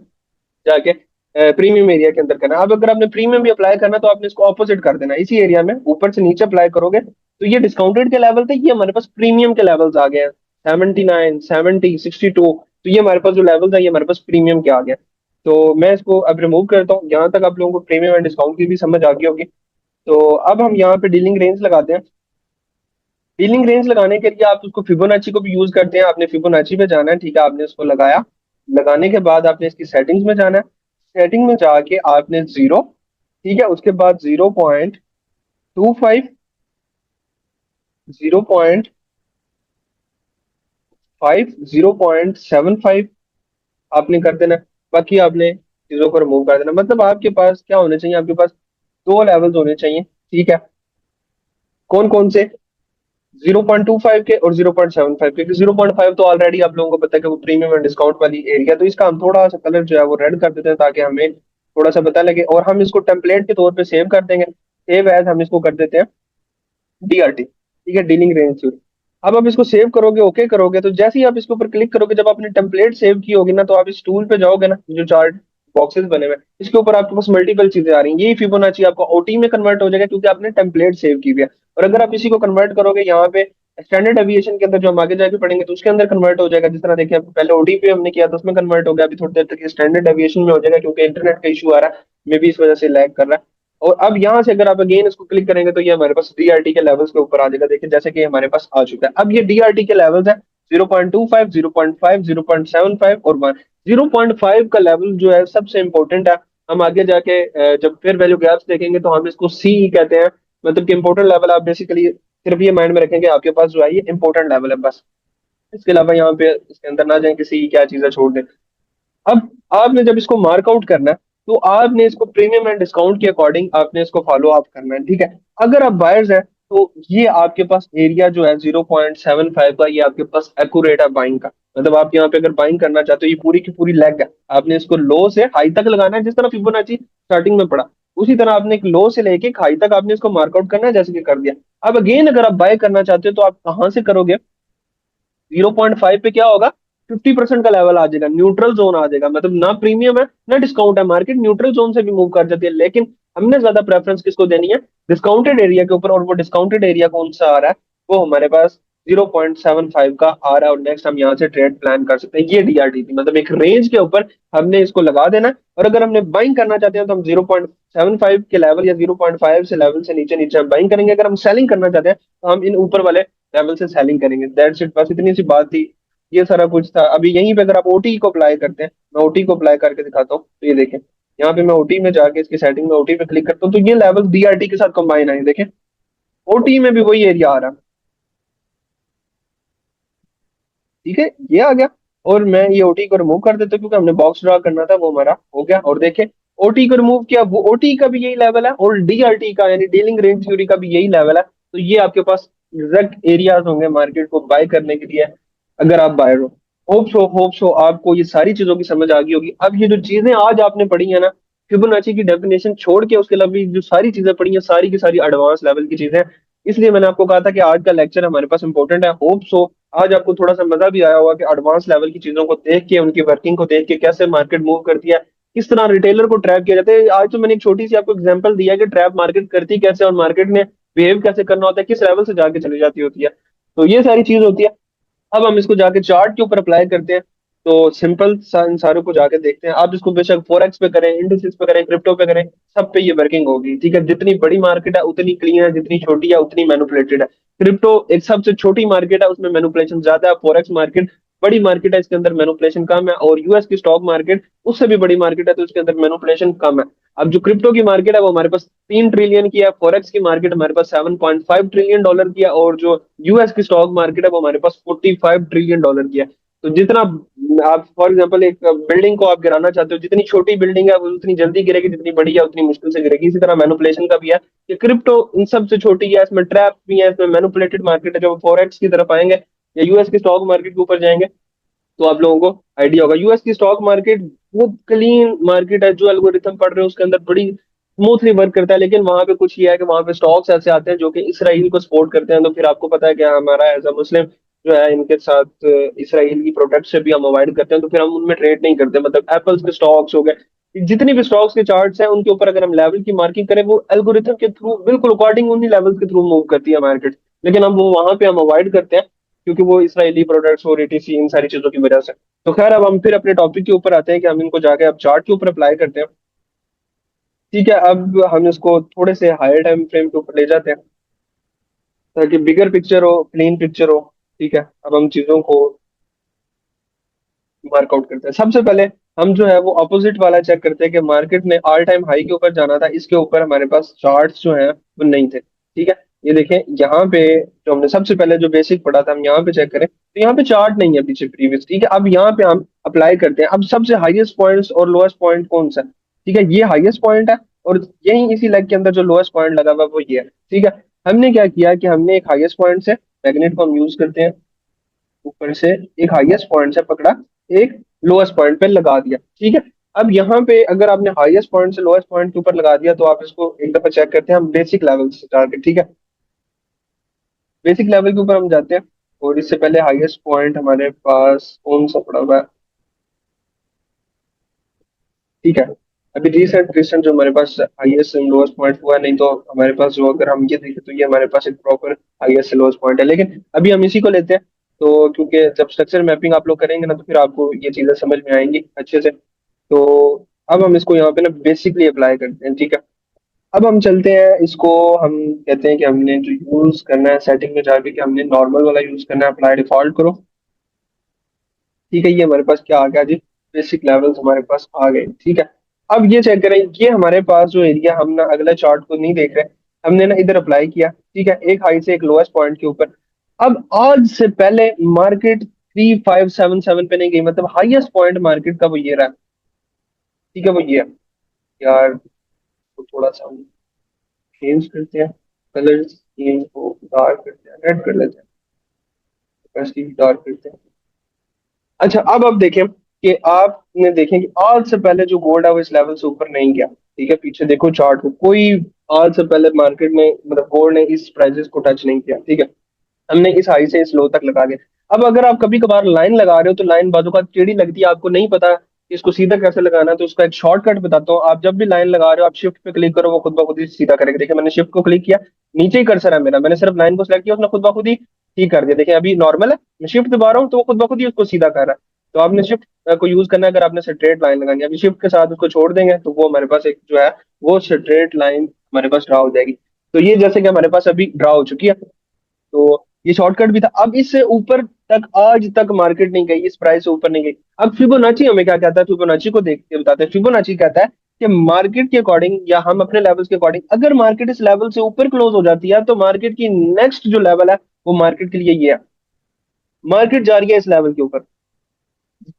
जाके प्रीमियम एरिया के अंदर करना। अब अगर आपने प्रीमियम भी अप्लाई करना तो आपने इसको ऑपोजिट कर देना, इसी एरिया में ऊपर से नीचे अप्लाई करोगे तो ये डिस्काउंटेड के लेवल थे, ये हमारे पास प्रीमियम के लेवल्स आ गए हैं, 79, 70, 62। तो ये हमारे पास जो लेवल्स है ये हमारे पास प्रीमियम के आ गए। तो मैं इसको अब रिमूव करता हूँ। यहाँ तक आप लोगों को प्रीमियम एंड डिस्काउंट की भी समझ आ गई होगी। तो अब हम यहाँ पे डीलिंग रेंज लगाते हैं। डीलिंग रेंज लगाने के लिए आप उसको फिबोनाची को भी यूज करते हैं। आपने फिबोनाची पे जाना है, ठीक है, आपने उसको लगाया। लगाने के बाद आपने इसकी सेटिंग्स में जाना है। सेटिंग में जाके आपने जीरो, ठीक है, उसके बाद 0.25, 0.5, 0.75 आपने कर देना है। बाकी आपने चीजों को रिमूव कर देना। मतलब आपके पास क्या होने चाहिए, आपके पास दो लेवल्स होने चाहिए, ठीक है। कौन कौन से, 0.25 के और 0.75 के। 0.5 तो ऑलरेडी आप लोगों को पता है कि वो प्रीमियम एंड डिस्काउंट वाली एरिया, तो इसका हम थोड़ा सा कलर जो है वो रेड कर देते हैं ताकि हमें थोड़ा सा पता लगे, और हम इसको टेम्पलेट के तौर पे सेव कर देंगे। सेव एज हम इसको कर देते हैं डीआरटी, ठीक है, डीलिंग रेंज थ्योरी। अब आप इसको सेव करोगे, ओके करोगे, तो जैसे ही आप इसके ऊपर क्लिक करोगे, जब आपने टेम्पलेट सेव की होगी ना, तो आप इस टूल पे जाओगे ना, जो चार्ट बॉक्सेस बने हुए हैं, इसके ऊपर आपके पास मल्टीपल चीजें आ रही हैं। यही फिबोनाची आपको ओटी में कन्वर्ट हो जाएगा क्योंकि आपने टेम्पलेट सेव की हुई है। और अगर आप इसी को कन्वर्ट करोगे यहाँ पे स्टैंडर्ड एविएशन के अंदर, जो हम आगे जाके पढ़ेंगे, तो उसके अंदर कन्वर्ट हो जाएगा। जिस तरह देखिए, पहले ओटी पे हमने किया था उसमें कन्वर्ट हो गया, अभी थोड़ी देर तक स्टैंडर्ड एविएशन में हो जाएगा क्योंकि इंटरनेट का इशू आ रहा है, मे बी इस वजह से लैग कर रहा है। और अब यहाँ से अगर आप अगेन इसको क्लिक करेंगे तो ये हमारे पास डीआरटी के लेवल्स के ऊपर आ जाएगा। देखिए जैसे कि हमारे पास आ चुका है। अब ये डीआरटी के लेवल्स है 0.25, 0.5, 0.75 और 1। 0.5 का लेवल जो है सबसे इंपॉर्टेंट है। हम आगे जाके जब फेयर वैल्यू गैप्स देखेंगे तो हम इसको सी कहते हैं, मतलब कि इंपॉर्टेंट लेवल। आप बेसिकली सिर्फ ये माइंड में रखेंगे आपके पास जो है ये इंपॉर्टेंट लेवल है बस। इसके अलावा यहाँ पे इसके अंदर ना जाए कि सी क्या चीज़ है, छोड़ दें। अब आपने जब इसको मार्क आउट करना है तो आपने इसको प्रीमियम एंड डिस्काउंट के अकॉर्डिंग आपने इसको फॉलो अप करना है, ठीक है। अगर आप बायर्स हैं तो ये आपके पास एरिया जो है 0.75 का, ये आपके पास एक्यूरेट है बाइंग का। मतलब आप यहाँ पे अगर बाइंग करना चाहते हो, ये पूरी की पूरी लेग है, आपने इसको लो से हाई तक लगाना है, जिस तरह फिबोनाची स्टार्टिंग में पढ़ा उसी तरह आपने एक लो से लेके एक हाई तक आपने इसको मार्कआउट करना है, जैसे कि कर दिया। अब अगेन अगर आप बाय करना चाहते हो तो आप कहाँ से करोगे, 0.5 पे क्या होगा, 50% का लेवल आ जाएगा, न्यूट्रल जोन आ जाएगा। मतलब ना प्रीमियम है ना डिस्काउंट है, मार्केट न्यूट्रल जोन से भी मूव कर जाती है। लेकिन हमने ज्यादा प्रेफरेंस किसको देनी है, डिस्काउंटेड एरिया के ऊपर। और वो डिस्काउंटेड एरिया कौन सा आ रहा है, वो हमारे पास 0.75 का आ रहा है। और नेक्स्ट हम यहाँ से ट्रेड प्लान कर सकते हैं। ये डीआरटी थी, मतलब एक रेंज के ऊपर हमने इसको लगा देना है। और अगर हमने बाइंग करना चाहते हैं तो हम 0.75 के लेवल या 0.5 से लेवल से नीचे नीचे हम बाइंग करेंगे। अगर हम सेलिंग करना चाहते हैं तो हम इन ऊपर वाले लेवल से सेलिंग करेंगे। दैट्स इट, बस इतनी सी बात थी, ये सारा कुछ था। अभी यहीं पे अगर आप ओटी को अप्लाई करते हैं, मैं ओटी को अप्लाई करके दिखाता हूँ, तो ये देखें, यहाँ पे मैं ओटी में जाके इसकी सेटिंग में ओटी पे क्लिक करता हूँ तो ये लेवल डीआरटी के साथ कंबाइन आए, देखें ओटी में भी वही एरिया आ रहा है, ठीक है, ये आ गया। और मैं ये ओटी को रिमूव कर देता हूँ क्योंकि हमने बॉक्स ड्रा करना था, वो हमारा हो गया। और देखें ओटी को रिमूव किया, वो ओटी का भी यही लेवल है और डीआरटी का यानी डीलिंग रेंज थ्योरी का भी यही लेवल है। तो ये आपके पास एग्जैक्ट एरियाज होंगे मार्केट को बाय करने के लिए, अगर आप बायर हो। होप सो आपको ये सारी चीजों की समझ आ गई होगी। अब ये जो चीजें आज आपने पढ़ी है ना, फिबोनाची की डेफिनेशन छोड़ के उसके अलावा ये जो सारी चीजें पढ़ी हैं, सारी की सारी एडवांस लेवल की चीजें हैं। इसलिए मैंने आपको कहा था कि आज का लेक्चर हमारे पास इंपॉर्टेंट है। होप सो आज आपको थोड़ा सा मजा भी आया होगा कि एडवांस लेवल की चीजों को देख के, उनकी वर्किंग को देख के, कैसे मार्केट मूव करती है, किस तरह रिटेलर को ट्रैप किया जाता है। आज तो मैंने एक छोटी सी आपको एग्जांपल दिया कि ट्रैप मार्केट करती कैसे और मार्केट में बिहेव कैसे करना होता है, किस लेवल से जाके चली जाती होती है। तो ये सारी चीज होती है। अब हम इसको जाके चार्ट के ऊपर अप्लाई करते हैं। तो सिंपल सा इन सारों को जाके देखते हैं। आप इसको बेशक फॉरेक्स पे करें, इंडिसेस पे करें, क्रिप्टो पे करें, सब पे ये वर्किंग होगी। ठीक है, जितनी बड़ी मार्केट है उतनी क्लीन है, जितनी छोटी है उतनी मैनिपुलेटेड है। क्रिप्टो एक सबसे छोटी मार्केट है, उसमें मैनिपुलेशन ज्यादा है। फॉरेक्स मार्केट बड़ी मार्केट है, इसके अंदर मैनिपुलेशन कम है। और यूएस की स्टॉक मार्केट उससे भी बड़ी मार्केट है, तो उसके अंदर मैनिपुलेशन कम है। अब जो क्रिप्टो की मार्केट है वो हमारे पास 3 ट्रिलियन की है, फॉरेक्स की मार्केट हमारे पास $7.5 ट्रिलियन की है, और जो यूएस की स्टॉक मार्केट है वो हमारे पास $45 ट्रिलियन की है। तो जितना आप फॉर एग्जांपल एक बिल्डिंग को आप गिराना चाहते हो, जितनी छोटी बिल्डिंग है वो उतनी जल्दी गिरेगी, जितनी बड़ी है उतनी मुश्किल से गिरेगी। इसी तरह मैनिपुलेशन का भी है कि क्रिप्टो इन सबसे छोटी है, इसमें ट्रैप भी है, इसमें मैनिपुलेटेड मार्केट है। जब फॉरेक्स की तरफ आएंगे या यूएस की स्टॉक मार्केट के ऊपर जाएंगे तो आप लोगों को आइडिया होगा। यूएस की स्टॉक मार्केट वो क्लीन मार्केट है, जो एल्गोरिथम पढ़ रहे हो उसके अंदर बड़ी स्मूथली वर्क करता है। लेकिन वहां पे कुछ ये है कि वहां पे स्टॉक्स ऐसे आते हैं जो कि इसराइल को सपोर्ट करते हैं। तो फिर आपको पता है कि हमारा एज अ मुस्लिम जो है इनके साथ इसराइल की प्रोडक्ट से भी हम अवॉइड करते हैं, तो फिर हम उनमें ट्रेड नहीं करते। मतलब एप्पल्स के स्टॉक्स हो गए, जितनी भी स्टॉक्स के चार्ट्स हैं उनके ऊपर अगर हम लेवल की मार्किंग करें, वो एल्गोरिथम के थ्रू बिल्कुल अकॉर्डिंग उन्हीं लेवल्स के थ्रू मूव करती है मार्केट। लेकिन हम वो वहां पे हम अवॉइड करते हैं, क्योंकि वो इसराइली प्रोडक्ट्स और ईटीसी इन सारी चीजों की वजह से। तो खैर, अब हम फिर अपने टॉपिक के ऊपर आते हैं कि हम इनको जाके अब चार्ट के ऊपर अप्लाई करते हैं। ठीक है, अब हम इसको थोड़े से हायर टाइम फ्रेम के ऊपर ले जाते हैं, ताकि बिगर पिक्चर हो, क्लीन पिक्चर हो। ठीक है, अब हम चीजों को वर्कआउट करते हैं। सबसे पहले हम जो है वो अपोजिट वाला चेक करते हैं कि मार्केट ने ऑल टाइम हाई के ऊपर जाना था, इसके ऊपर हमारे पास चार्ट्स जो हैं वो नहीं थे। ठीक है, ये देखें यहाँ पे जो हमने सबसे पहले जो बेसिक पढ़ा था, हम यहाँ पे चेक करें तो यहाँ पे चार्ट नहीं है पीछे प्रीवियस। ठीक है, अब यहाँ पे हम अप्लाई करते हैं। अब सबसे हाईएस्ट पॉइंट्स और लोएस्ट पॉइंट कौन सा है? ठीक है, ये हाईएस्ट पॉइंट है, और यही इसी लेग के अंदर जो लोएस्ट पॉइंट लगा हुआ है वो ये है। ठीक है, हमने क्या किया कि हमने एक हाईएस्ट पॉइंट से मैग्नेट को हम यूज करते हैं, ऊपर से एक हाईएस्ट पॉइंट से पकड़ा, एक लोएस्ट पॉइंट पे लगा दिया। ठीक है, अब यहाँ पे अगर आपने हाईएस्ट पॉइंट से लोएस्ट पॉइंट के ऊपर लगा दिया तो आप इसको एक दफा चेक करते हैं हम बेसिक लेवल से टारगेट। ठीक है, बेसिक लेवल के ऊपर हम जाते हैं, और इससे पहले हाईएस्ट पॉइंट हमारे पास कौन सा पड़ा हुआ है? ठीक है, अभी रिसेंट रिसेंट जो हमारे पास हाईएस्ट एंड लोएस्ट पॉइंट हुआ है, नहीं तो हमारे पास जो अगर हम ये देखें तो ये हमारे पास एक प्रॉपर हाईएस्ट से लोएस्ट पॉइंट है। लेकिन अभी हम इसी को लेते हैं, तो क्योंकि जब स्ट्रक्चर मैपिंग आप लोग करेंगे ना तो फिर आपको ये चीजें समझ में आएंगी अच्छे से। तो अब हम इसको यहाँ पे ना बेसिकली अप्लाई करते हैं। ठीक है, अब हम चलते हैं इसको, हम कहते हैं कि हमने जो यूज करना है सेटिंग में जाके कि हमने नॉर्मल वाला यूज करना है, अप्लाई डिफॉल्ट करो। ठीक है, ये हमारे पास क्या आ गया जी? बेसिक लेवल्स हमारे पास आ गए। ठीक है, अब ये चेक करें, ये हमारे पास जो एरिया, हम ना अगला चार्ट को नहीं देख रहे, हमने ना इधर अप्लाई किया। ठीक है, एक हाई से एक लोएस्ट पॉइंट के ऊपर। अब आज से पहले मार्केट 3577 पे नहीं गई, मतलब हाईएस्ट पॉइंट मार्केट का वो ये रहा। ठीक है, वो ये है। यार, तो थोड़ा सा हम चेंज करते हैं, कलर चेंज को डार्क करते हैं, रेड कर लेते हैं, डार्क करते हैं। अच्छा, अब आप देखें कि आपने देखें कि आज से पहले जो गोल्ड है वो इस लेवल से ऊपर नहीं गया। ठीक है, पीछे देखो चार्ट को, कोई आज से पहले मार्केट में मतलब गोल्ड ने इस प्राइसेस को टच नहीं किया। ठीक है, हमने इस हाई से इस लो तक लगा दिया। अब अगर आप कभी कभार लाइन लगा रहे हो तो लाइन बाजू का टेढ़ी लगती है, आपको नहीं पता कि इसको सीधा कैसे लगाना है, तो उसका एक शॉर्टकट बताता हूँ। आप जब भी लाइन लगा रहे हो आप शिफ्ट पे क्लिक करो, वो खुद ब खुद ही सीधा करेगा। देखिए, मैंने शिफ्ट को क्लिक किया, नीचे ही कर्सर है मेरा, मैंने सिर्फ लाइन को सिलेक्ट किया, उसने खुद ब खुद ही ठीक कर दिया। देखिए, अभी नॉर्मल है, मैं शिफ्ट दबा रहा हूँ तो वो खुद ब खुद ही उसको सीधा कर रहा है। तो आपने शिफ्ट को यूज करना है अगर आपने स्ट्रेट लाइन लगानी है। अभी शिफ्ट के साथ उसको छोड़ देंगे तो वो हमारे पास एक जो है वो स्ट्रेट लाइन हमारे पास ड्रा हो जाएगी। तो ये जैसे कि हमारे पास अभी ड्रा हो चुकी है, तो ये शॉर्टकट भी था। अब इससे ऊपर तक आज तक मार्केट नहीं गई, इस प्राइस से ऊपर नहीं गई। अब फिबोनाची हमें क्या कहता है, फिबोनाची को देख के बताते हैं। फिबोनाची कहता है कि मार्केट के अकॉर्डिंग या हम अपने लेवल्स के अकॉर्डिंग अगर मार्केट इस लेवल से ऊपर क्लोज हो जाती है तो मार्केट की नेक्स्ट जो लेवल है वो मार्केट के लिए ये है। मार्केट जा रही है इस लेवल के ऊपर,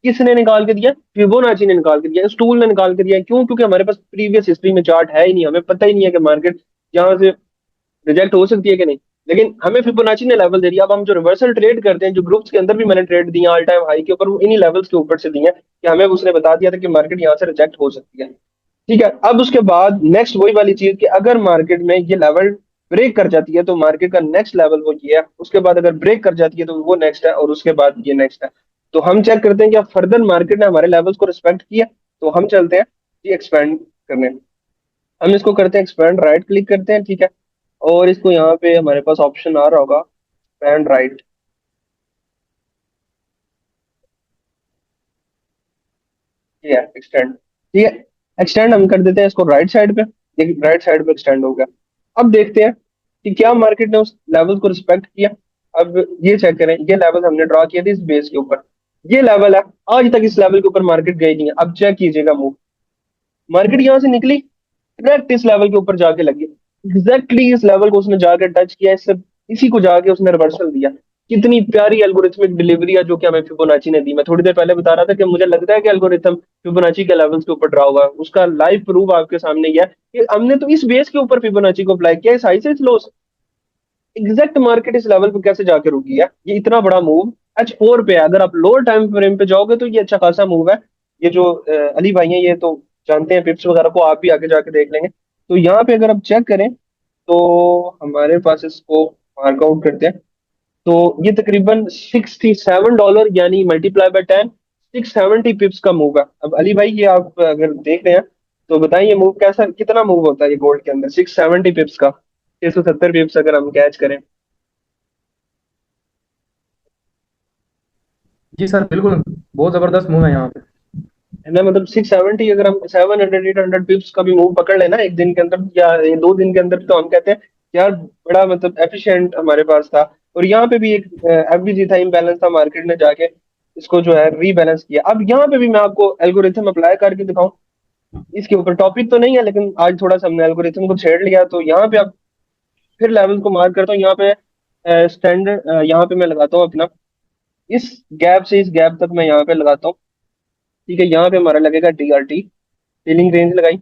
किसने निकाल के दिया? फिबोनाची ने निकाल के दिया, इस टूल ने निकाल के दिया। क्यों? क्योंकि हमारे पास प्रीवियस हिस्ट्री में चार्ट है ही नहीं, हमें पता ही नहीं है कि मार्केट यहाँ से रिजेक्ट हो सकती है कि नहीं। लेकिन हमें फिबोनाची ने लेवल दे दिया। अब हम जो रिवर्सल ट्रेड करते हैं, जो ग्रुप्स के अंदर भी मैंने ट्रेड दिया ऑल टाइम हाई के ऊपर, वो इन्हीं लेवल्स के ऊपर से दिए हैं कि हमें उसने बता दिया था कि मार्केट यहाँ से रिजेक्ट हो सकती है। ठीक है, अब उसके बाद नेक्स्ट वही वाली चीज कि अगर मार्केट में ये लेवल ब्रेक कर जाती है तो मार्केट का नेक्स्ट लेवल वो ये है, उसके बाद अगर ब्रेक कर जाती है तो वो नेक्स्ट है, और उसके बाद ये नेक्स्ट है। तो हम चेक करते हैं कि अब फर्दर मार्केट ने हमारे लेवल्स को रिस्पेक्ट किया, तो हम चलते हैं ये एक्सपेंड करने। हम इसको करते हैं एक्सपेंड, राइट क्लिक करते हैं। ठीक है, और इसको यहाँ पे हमारे पास ऑप्शन आ रहा होगा एक्सपेंड राइट। ये है एक्सटेंड, ठीक है। एक्सटेंड हम कर देते हैं इसको राइट साइड पे, देखिए राइट साइड पे एक्सटेंड हो गया। अब देखते हैं कि क्या मार्केट ने उस लेवल को रिस्पेक्ट किया। अब ये चेक करें, ये लेवल हमने ड्रॉ किया था इस बेस के ऊपर, ये लेवल है, आज तक इस लेवल के ऊपर मार्केट गई नहीं है। अब चेक कीजिएगा मूव, मार्केट यहाँ से निकली, करेक्ट इस लेवल के ऊपर जाके लगी, एग्जैक्टली इस लेवल को उसने जाके टच किया, इससे इसी को जाके उसने रिवर्सल दिया। कितनी प्यारी एल्गोरिथमिक डिलीवरी है जो कि हमें फिबोनाची ने दी। मैं थोड़ी देर पहले बता रहा था कि मुझे लगता है कि एल्गोरिथम फिबोनाची के लेवल्स के ऊपर ड्रा हुआ है, उसका लाइव प्रूफ आपके सामने ही है कि हमने तो इस बेस के ऊपर फिबोनाची को अप्लाई किया, इस हाई से इस लो, एग्जैक्ट मार्केट इस लेवल पे कैसे जाके रुकी है। ये इतना बड़ा मूव H4 पे है, अगर आप लोअर टाइम फ्रेम पे जाओगे तो ये अच्छा खासा मूव है। ये जो अली भाई हैं ये तो जानते हैं पिप्स वगैरह को, आप भी आगे जाके देख लेंगे। तो यहाँ पे अगर आप चेक करें तो हमारे पास इसको मार्कआउट करते हैं, तो ये तकरीबन $67 यानी मल्टीप्लाई बाय 10, 670 पिप्स का मूव है। अब अली भाई ये आप अगर देख रहे हैं तो बताएं ये मूव कैसा, कितना मूव होता है ये गोल्ड के अंदर 670 पिप्स का, 670 पिप्स अगर हम कैच करें। जी सर बिल्कुल, बहुत ज़बरदस्त मूव है यहाँ पे। है ना, मतलब 670, अगर हम 700 800 पिप्स का भी मूव पकड़ लेना एक दिन के अंदर या ये 2 दिन के अंदर, तो हम कहते हैं यार बड़ा मतलब एफिशिएंट हमारे पास था। और यहाँ पे भी एक एफबीजी था, इम्बैलेंस था, मार्केट ने जाके इसको जो है रीबैलेंस किया। अब यहाँ पे भी मैं आपको एल्गोरिथम अप्लाई करके दिखाऊं, इसके ऊपर टॉपिक तो नहीं है लेकिन आज थोड़ा सा हमने एल्गोरिथम को छेड़ लिया, तो यहाँ पे आप फिर लेवल को मार्क करता हूँ। यहाँ पे स्टैंडर्ड, यहाँ पे मैं लगाता हूँ अपना, इस गैप से इस गैप तक मैं यहाँ पे लगाता हूँ, ठीक है। यहाँ पे हमारा लगेगा DRT, सीलिंग रेंज लगाई,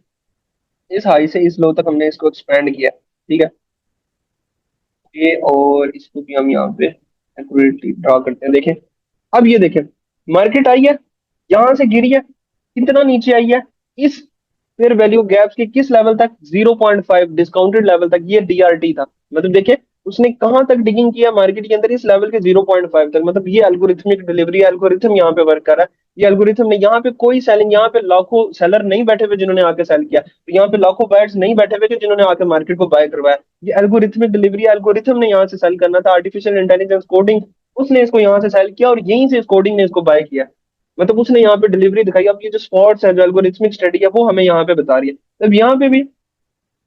इस हाई से इस लो तक हमने इसको एक्सपेंड किया, ठीक है। ये और इसको भी हम यहाँ पे एक्यूरेटली ड्रा करते हैं, देखें। अब ये देखें, मार्केट आई है, यहां से गिरी है, कितना नीचे आई है, इस फेयर वैल्यू गैप्स के किस लेवल तक, 0.5 डिस्काउंटेड लेवल तक, ये DRT था। मतलब देखिए उसने कहां तक डिगिंग किया मार्केट के अंदर, इस लेवल के 0.5 तक। मतलब ये एल्गोरिथमिक डिलीवरी एल्गोरिथम यहाँ पे वर्क कर रहा है। ये एल्गोरिथम ने यहाँ पे कोई सेलिंग, यहाँ पे लाखों सेलर नहीं बैठे हुए जिन्होंने आके सेल किया, तो यहाँ पे लाखों बायर्स नहीं बैठे हुए कि जिन्होंने आके मार्केट को बाय करवाया। ये एल्गोरिथमिक डिलीवरी एल्गोरिथम ने यहाँ से सेल करना था, आर्टिफिशियल इंटेलिजेंस कोडिंग, उसने इसको यहाँ से सेल किया और यहीं से इस कोडिंग ने इसको बाय किया। मतलब उसने यहाँ पे डिलीवरी दिखाई। अब ये जो स्पॉट्स है, जो एल्गोरिथमिक स्टडी है, वो हमें यहाँ पे बता रही है। अब यहाँ पे भी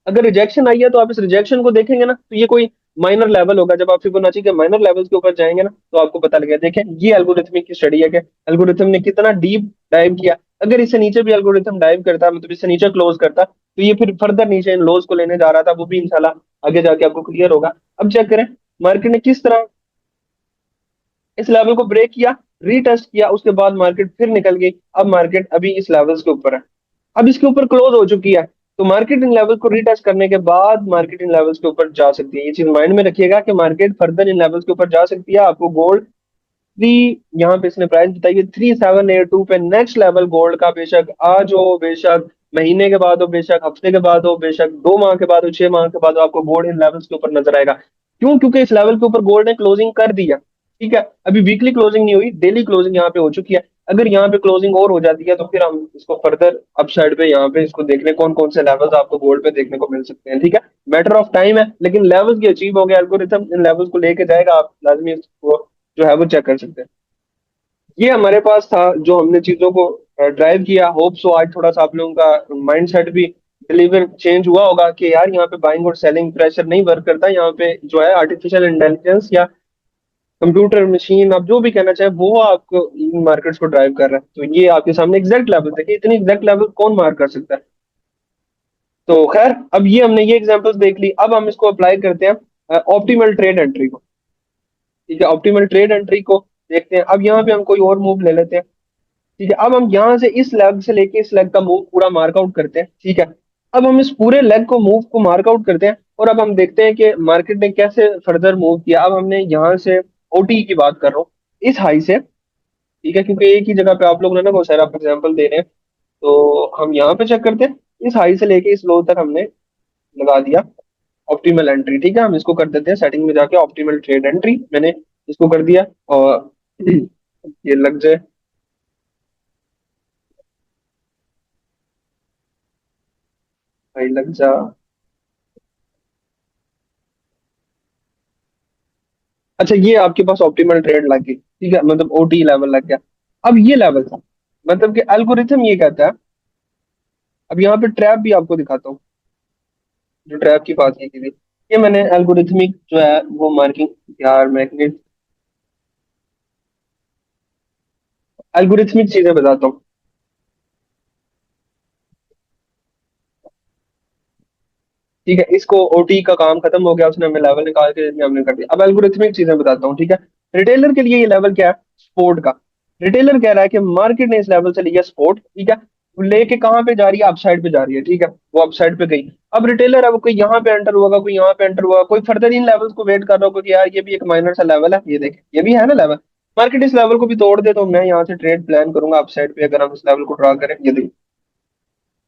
अगर रिजेक्शन आई है तो आप इस रिजेक्शन को देखेंगे ना, तो ये कोई माइनर लेवल होगा। जब आप फिबोनाची के माइनर लेवल्स के ऊपर जाएंगे ना तो आपको पता लगेगा। देखें ये एल्गोरिथमिक की स्टडी है कि एल्गोरिथम ने कितना डीप डाइव किया। अगर इससे नीचे भी एल्गोरिथम डाइव करता, मतलब इससे नीचे क्लोज करता, तो ये फिर फर्दर नीचे इन लोज को लेने जा रहा था, वो भी इंशाल्लाह आगे जाके आपको क्लियर होगा। अब चेक करें मार्केट ने किस तरह इस लेवल को ब्रेक किया, रीटेस्ट किया, उसके बाद मार्केट फिर निकल गई। अब मार्केट अभी इस लेवल्स के ऊपर है, अब इसके ऊपर क्लोज हो चुकी है। तो मार्केट इन लेवल को रीटेस्ट करने के बाद मार्केट इन लेवल्स के ऊपर जा सकती है। ये चीज माइंड में रखिएगा कि मार्केट फर्दर इन लेवल्स के ऊपर जा सकती है। आपको गोल्ड थ्री, यहाँ पे इसने प्राइस बताई है 3782 पे, नेक्स्ट लेवल गोल्ड का, बेशक आज हो, बेशक महीने के बाद हो, बेशक हफ्ते के बाद हो, बेशक 2 माह के बाद हो, 6 माह के बाद हो, आपको गोल्ड इन लेवल्स के ऊपर नजर आएगा। क्यों? क्योंकि इस लेवल के ऊपर गोल्ड ने क्लोजिंग कर दिया, ठीक है। अभी वीकली क्लोजिंग नहीं हुई, डेली क्लोजिंग यहाँ पे हो चुकी है। अगर यहाँ पे क्लोजिंग और हो जाती है तो फिर हम इसको फर्दर अपसाइड पे यहाँ पे इसको देख लें कौन कौन से लेवल्स आपको गोल्ड पे देखने को मिल सकते हैं, ठीक है। मैटर ऑफ टाइम है, लेकिन लेवल्स की अचीव हो गया, एल्गोरिथम इन लेवल्स को लेके जाएगा, आप लाजमी इसको जो है वो चेक कर सकते हैं। ये हमारे पास था जो हमने चीजों को ड्राइव किया। होप सो आज थोड़ा सा आप लोगों का माइंड सेट भी डिलीवर चेंज हुआ होगा कि यार यहाँ पे बाइंग और सेलिंग प्रेशर नहीं वर्क करता, यहाँ पे जो है आर्टिफिशियल इंटेलिजेंस या कंप्यूटर मशीन, आप जो भी कहना चाहें, वो आपको इन मार्केट्स को ड्राइव कर रहा है। तो ये आपके सामने एग्जैक्ट लेवल, देखिए इतनी एग्जैक्ट लेवल कौन मार्क कर सकता है। तो खैर अब ये हमने ये एग्जांपल्स देख ली, अब हम इसको अप्लाई करते हैं ऑप्टिमल ट्रेड एंट्री को, ठीक है। ऑप्टिमल ट्रेड एंट्री को देखते हैं। अब यहाँ पे हम कोई और मूव ले लेते हैं, ठीक है। अब हम यहाँ से इस लेग से लेके इस लेग का मूव पूरा मार्कआउट करते हैं, ठीक है। अब हम इस पूरे लेग को मूव को मार्कआउट करते हैं और अब हम देखते हैं कि मार्केट ने कैसे फर्दर मूव किया। अब हमने यहाँ से OT की बात कर रहा हूँ, इस हाई से, ठीक है, क्योंकि एक ही जगह पे आप लोग ने ना बहुत सारा एग्जाम्पल दे रहे हैं, तो हम यहाँ पे चेक करते हैं। इस हाई से लेके इस लो तक हमने लगा दिया ऑप्टिमल एंट्री, ठीक है। हम इसको कर देते हैं सेटिंग में जाके ऑप्टिमल ट्रेड एंट्री, मैंने इसको कर दिया और ये लग जाए, भाई लग जा। अच्छा ये आपके पास ऑप्टिमल ट्रेड लग गई, ठीक है, मतलब OT लेवल लग गया। अब ये लेवल था, मतलब कि एल्गोरिथम ये कहता है, अब यहाँ पे ट्रैप भी आपको दिखाता हूँ, जो ट्रैप की बात की थी, ये मैंने एल्गोरिथमिक जो है वो मार्किंग, यार मैग्नेट, एल्गोरिथमिक चीजें बताता हूँ। ठीक है, इसको ओटी का काम खत्म हो गया, उसने हमें लेवल निकाल के दे दिया, हमने कर दिया। अब एल्गोरिथमिक चीजें बताता हूँ, ठीक है। रिटेलर के लिए ये लेवल क्या है? स्पोर्ट का। रिटेलर कह रहा है कि मार्केट ने इस लेवल से लिया स्पोर्ट, ठीक है, वो लेके कहाँ पे जा रही है? अपसाइड पे जा रही है, ठीक है, वो अपसाइड पे गई। अब रिटेलर है वो कोई यहाँ पे एंटर होगा, कोई यहाँ पे एंटर हुआ, कोई फर्दर इन लेवल्स को वेट कर रहा होगा कि यार ये भी एक माइनर सा लेवल है, ये देख ये भी है ना लेवल, मार्केट इस लेवल को भी तोड़ दे तो मैं यहाँ से ट्रेड प्लान करूंगा अपसाइड पे, अगर हम इस लेवल को ड्रा करें। ये देख,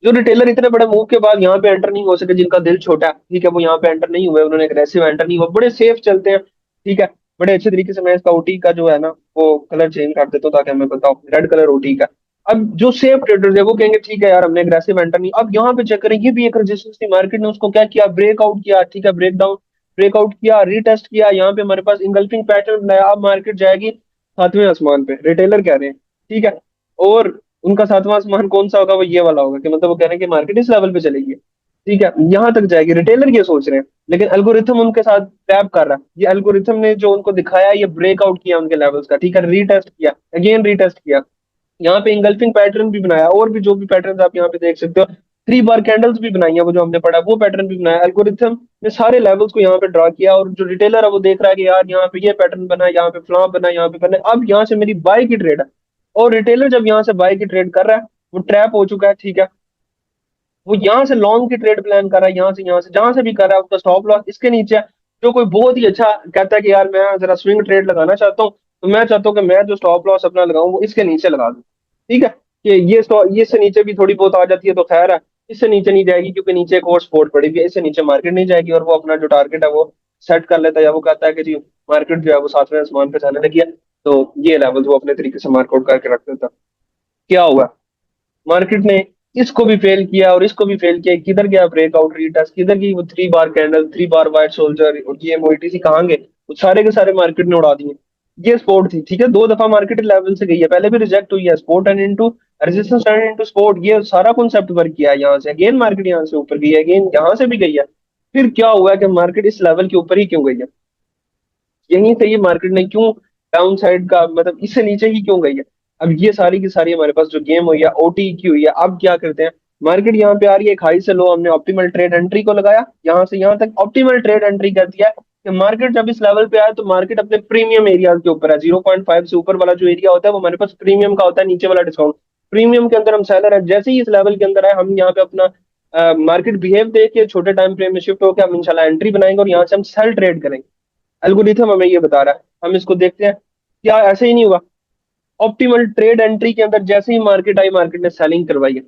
जो रिटेलर इतने बड़े मूव के बाद यहाँ पे एंटर नहीं हो सके, जिनका दिल छोटा है, ठीक है, वो यहाँ पे एंटर नहीं हुए, उन्होंने एग्रेसिव एंटर नहीं हुआ, बड़े सेफ चलते हैं, ठीक है। बड़े अच्छे तरीके से मैं इसका ओटी का जो है ना वो कलर चेंज कर देता हूँ ताकि हमें बताओ, रेड कलर ओटी का। अब जो सेफ ट्रेडर्स है वो कहेंगे ठीक है यार हमने एग्रेसिव एंटर नहीं, अब यहाँ पे चेक करें, ये भी एक रेजिस्टेंस थी, मार्केट ने उसको क्या किया? ब्रेकआउट किया, ठीक है, ब्रेकडाउन, ब्रेकआउट किया, रीटेस्ट किया, यहाँ पे हमारे पास इंगल्फिंग पैटर्न बनाया, अब मार्केट जाएगी सातवें आसमान पे, रिटेलर कह रहे हैं, ठीक है। और उनका सातवां आसमान कौन सा होगा? वो ये वाला होगा, कि मतलब वो कह रहे हैं कि मार्केट इस लेवल पे चलेगी, ठीक है, यहां तक जाएगी, रिटेलर ये सोच रहे हैं। लेकिन एल्गोरिथम उनके साथ टैप कर रहा है, ये एल्गोरिथम ने जो उनको दिखाया, ये ब्रेकआउट किया उनके लेवल्स का, ठीक है, रीटेस्ट किया, अगेन रीटेस्ट किया, यहाँ पे इंगल्फिंग पैटर्न भी बनाया, और भी जो भी पैटर्न आप यहाँ पे देख सकते हो, 3 बार कैंडल्स भी बनाई है, वो जो हमने पढ़ा वो पैटर्न भी बनाया, एल्गोरिथम ने सारे लेवल्स को यहाँ पे ड्रा किया। और जो रिटेलर है वो देख रहा है कि यार यहाँ पे ये पैटर्न बना है, यहाँ पे फ्लॉप बना है, यहाँ पे बना है, अब यहाँ से मेरी बाय की ट्रेड है। और रिटेलर जब यहाँ से बाय की ट्रेड कर रहा है, वो ट्रैप हो चुका है, ठीक है, वो यहाँ से लॉन्ग की ट्रेड प्लान कर रहा है, यहाँ से जहां से भी कर रहा है, उसका स्टॉप लॉस इसके नीचे है। जो कोई बहुत ही अच्छा कहता है कि यार मैं जरा स्विंग ट्रेड लगाना चाहता हूँ, तो मैं चाहता हूँ कि मैं जो स्टॉप लॉस अपना लगाऊं वो इसके नीचे लगा दूं, ठीक है, कि ये स्टॉप ये इससे नीचे भी थोड़ी बहुत आ जाती है तो खैर है, इससे नीचे नहीं जाएगी, क्योंकि नीचे एक और सपोर्ट पड़ी हुई है, इससे नीचे मार्केट नहीं जाएगी, और वो अपना जो टारगेट है वो सेट कर लेता है, या वो कहता है कि जी मार्केट जो है वो सातवें आसमान पे जाने लगी है, तो ये लेवल वो अपने तरीके से मार्कआउट करके रख देता है। क्या हुआ? मार्केट ने इसको भी फेल किया और इसको भी फेल किया, किधर गया ब्रेकआउट रीटेस्ट, किधर गई वो 3 बार कैंडल, 3 बार व्हाइट सोल्जर और ये मोइटीसी कहाँ गए? वो सारे के सारे मार्केट ने उड़ा दिए। ये स्पोर्ट थी, ठीक है, 2 दफा मार्केट लेवल से गई है, पहले भी रिजेक्ट हुई है, support and into resistance and into support, ये सारा कॉन्सेप्ट वर्क किया है। यहाँ से अगेन मार्केट यहाँ से ऊपर गई है, अगेन यहाँ से भी गई है। फिर क्या हुआ कि मार्केट इस लेवल के ऊपर ही क्यों गई है? यहीं से ये मार्केट ने क्यों डाउन साइड का मतलब इससे नीचे ही क्यों गई है? अब ये सारी की सारी हमारे पास जो गेम हुई है ओटी की हुई है। अब क्या करते हैं, मार्केट यहाँ पे आ रही है एक हाई से लो, हमने ऑप्टिमल ट्रेड एंट्री को लगाया, यहाँ से यहाँ तक ऑप्टिमल ट्रेड एंट्री कर दिया कि मार्केट जब इस लेवल पे आए तो मार्केट अपने प्रीमियम एरिया के ऊपर है, 0.5 से ऊपर वाला जो एरिया होता है वो हमारे पास प्रीमियम का होता है, नीचे वाला डिस्काउंट। प्रीमियम के अंदर हम सेलर है, जैसे ही इस लेवल के अंदर आए हम यहाँ पे अपना मार्केट बिहेव देख के छोटे टाइम फ्रेम में शिफ्ट होकर हम इंशाल्लाह एंट्री बनाएंगे और यहाँ से हम सेल ट्रेड करेंगे। एल्गोरिथम हमें ये बता रहा है, हम इसको देखते हैं। क्या ऐसे ही नहीं हुआ? ऑप्टिमल ट्रेड एंट्री के अंदर जैसे ही मार्केट आई, मार्केट ने सेलिंग करवाई है।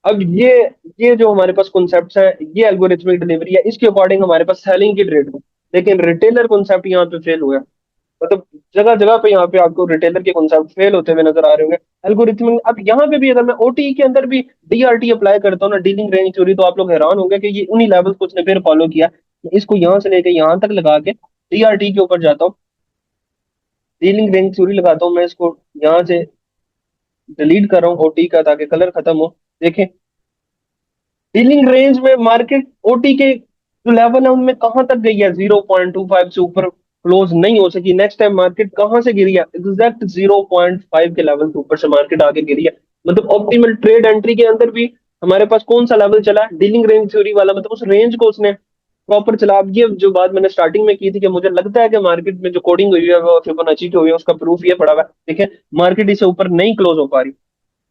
अब ये जो हमारे पास कॉन्सेप्ट है, ये एल्गोरिथमिक डिलीवरी है, इसके अकॉर्डिंग हमारे पास सेलिंग की ट्रेड हुई। लेकिन रिटेलर कॉन्सेप्ट यहाँ पे फेल हुआ। मतलब जगह जगह पे यहाँ पे आपको रिटेलर के कॉन्सेप्ट फेल होते हुए नजर आ रहे होंगे। एल्गोरिथमिक, अब यहाँ पे भी अगर मैं ओटी के अंदर भी डीआरटी अप्लाई करता हूँ ना, डीलिंग रेंज थ्योरी, तो आप लोग हैरान होंगे कि ये उन्हीं लेवल्स को उसने फिर फॉलो किया। इसको यहाँ से लेके यहाँ तक लगा के डीआरटी के ऊपर जाता हूँ, डीलिंग रेंज थ्योरी लगाता हूँ, मैं इसको यहाँ से डिलीट कर रहा हूँ ओटी का ताकि कलर खत्म हो। देखें, डीलिंग रेंज में मार्केट ओटी के जो लेवल है उनमें कहाँ तक गई है? 0.25 से ऊपर क्लोज नहीं हो सकी। नेक्स्ट टाइम मार्केट कहाँ से गिरी है? एग्जैक्ट 0.5 के लेवल के ऊपर से मार्केट आगे गिरी है। मतलब ऑप्टिमल ट्रेड एंट्री के अंदर भी हमारे पास कौन सा लेवल चला? डीलिंग रेंज थ्योरी वाला, मतलब उस रेंज को उसने प्रॉपर चला। अब ये जो बात मैंने स्टार्टिंग में की थी कि मुझे लगता है कि मार्केट में जो कोडिंग हुई है वो फिबोनाची की हुई है, उसका प्रूफ ये पड़ा हुआ है। देखिए, मार्केट इससे ऊपर नहीं क्लोज हो पा रही,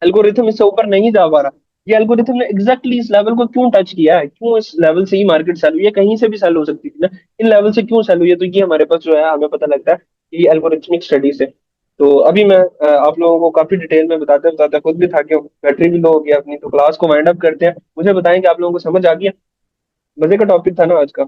एल्गोरिथम इससे ऊपर नहीं जा पा रहा। ये एल्गोरिथम ने एग्जैक्टली इस लेवल को क्यों टच किया है? क्यों इस लेवल से ही मार्केट सेल हुई है? कहीं से भी सेल हो सकती थी ना, इन लेवल से क्यों सेल हुई है? तो ये हमारे पास जो है हमें पता लगता है कि ये एल्गोरिथमिक स्टडी से। तो अभी मैं आप लोगों को काफी डिटेल में बताते बताते खुद भी थक गया हूँ, बैटरी भी लो हो गया अपनी, तो क्लास को वाइंड अप करते हैं। मुझे बताएं कि आप लोगों को समझ आ गया? मजे का टॉपिक था ना आज का।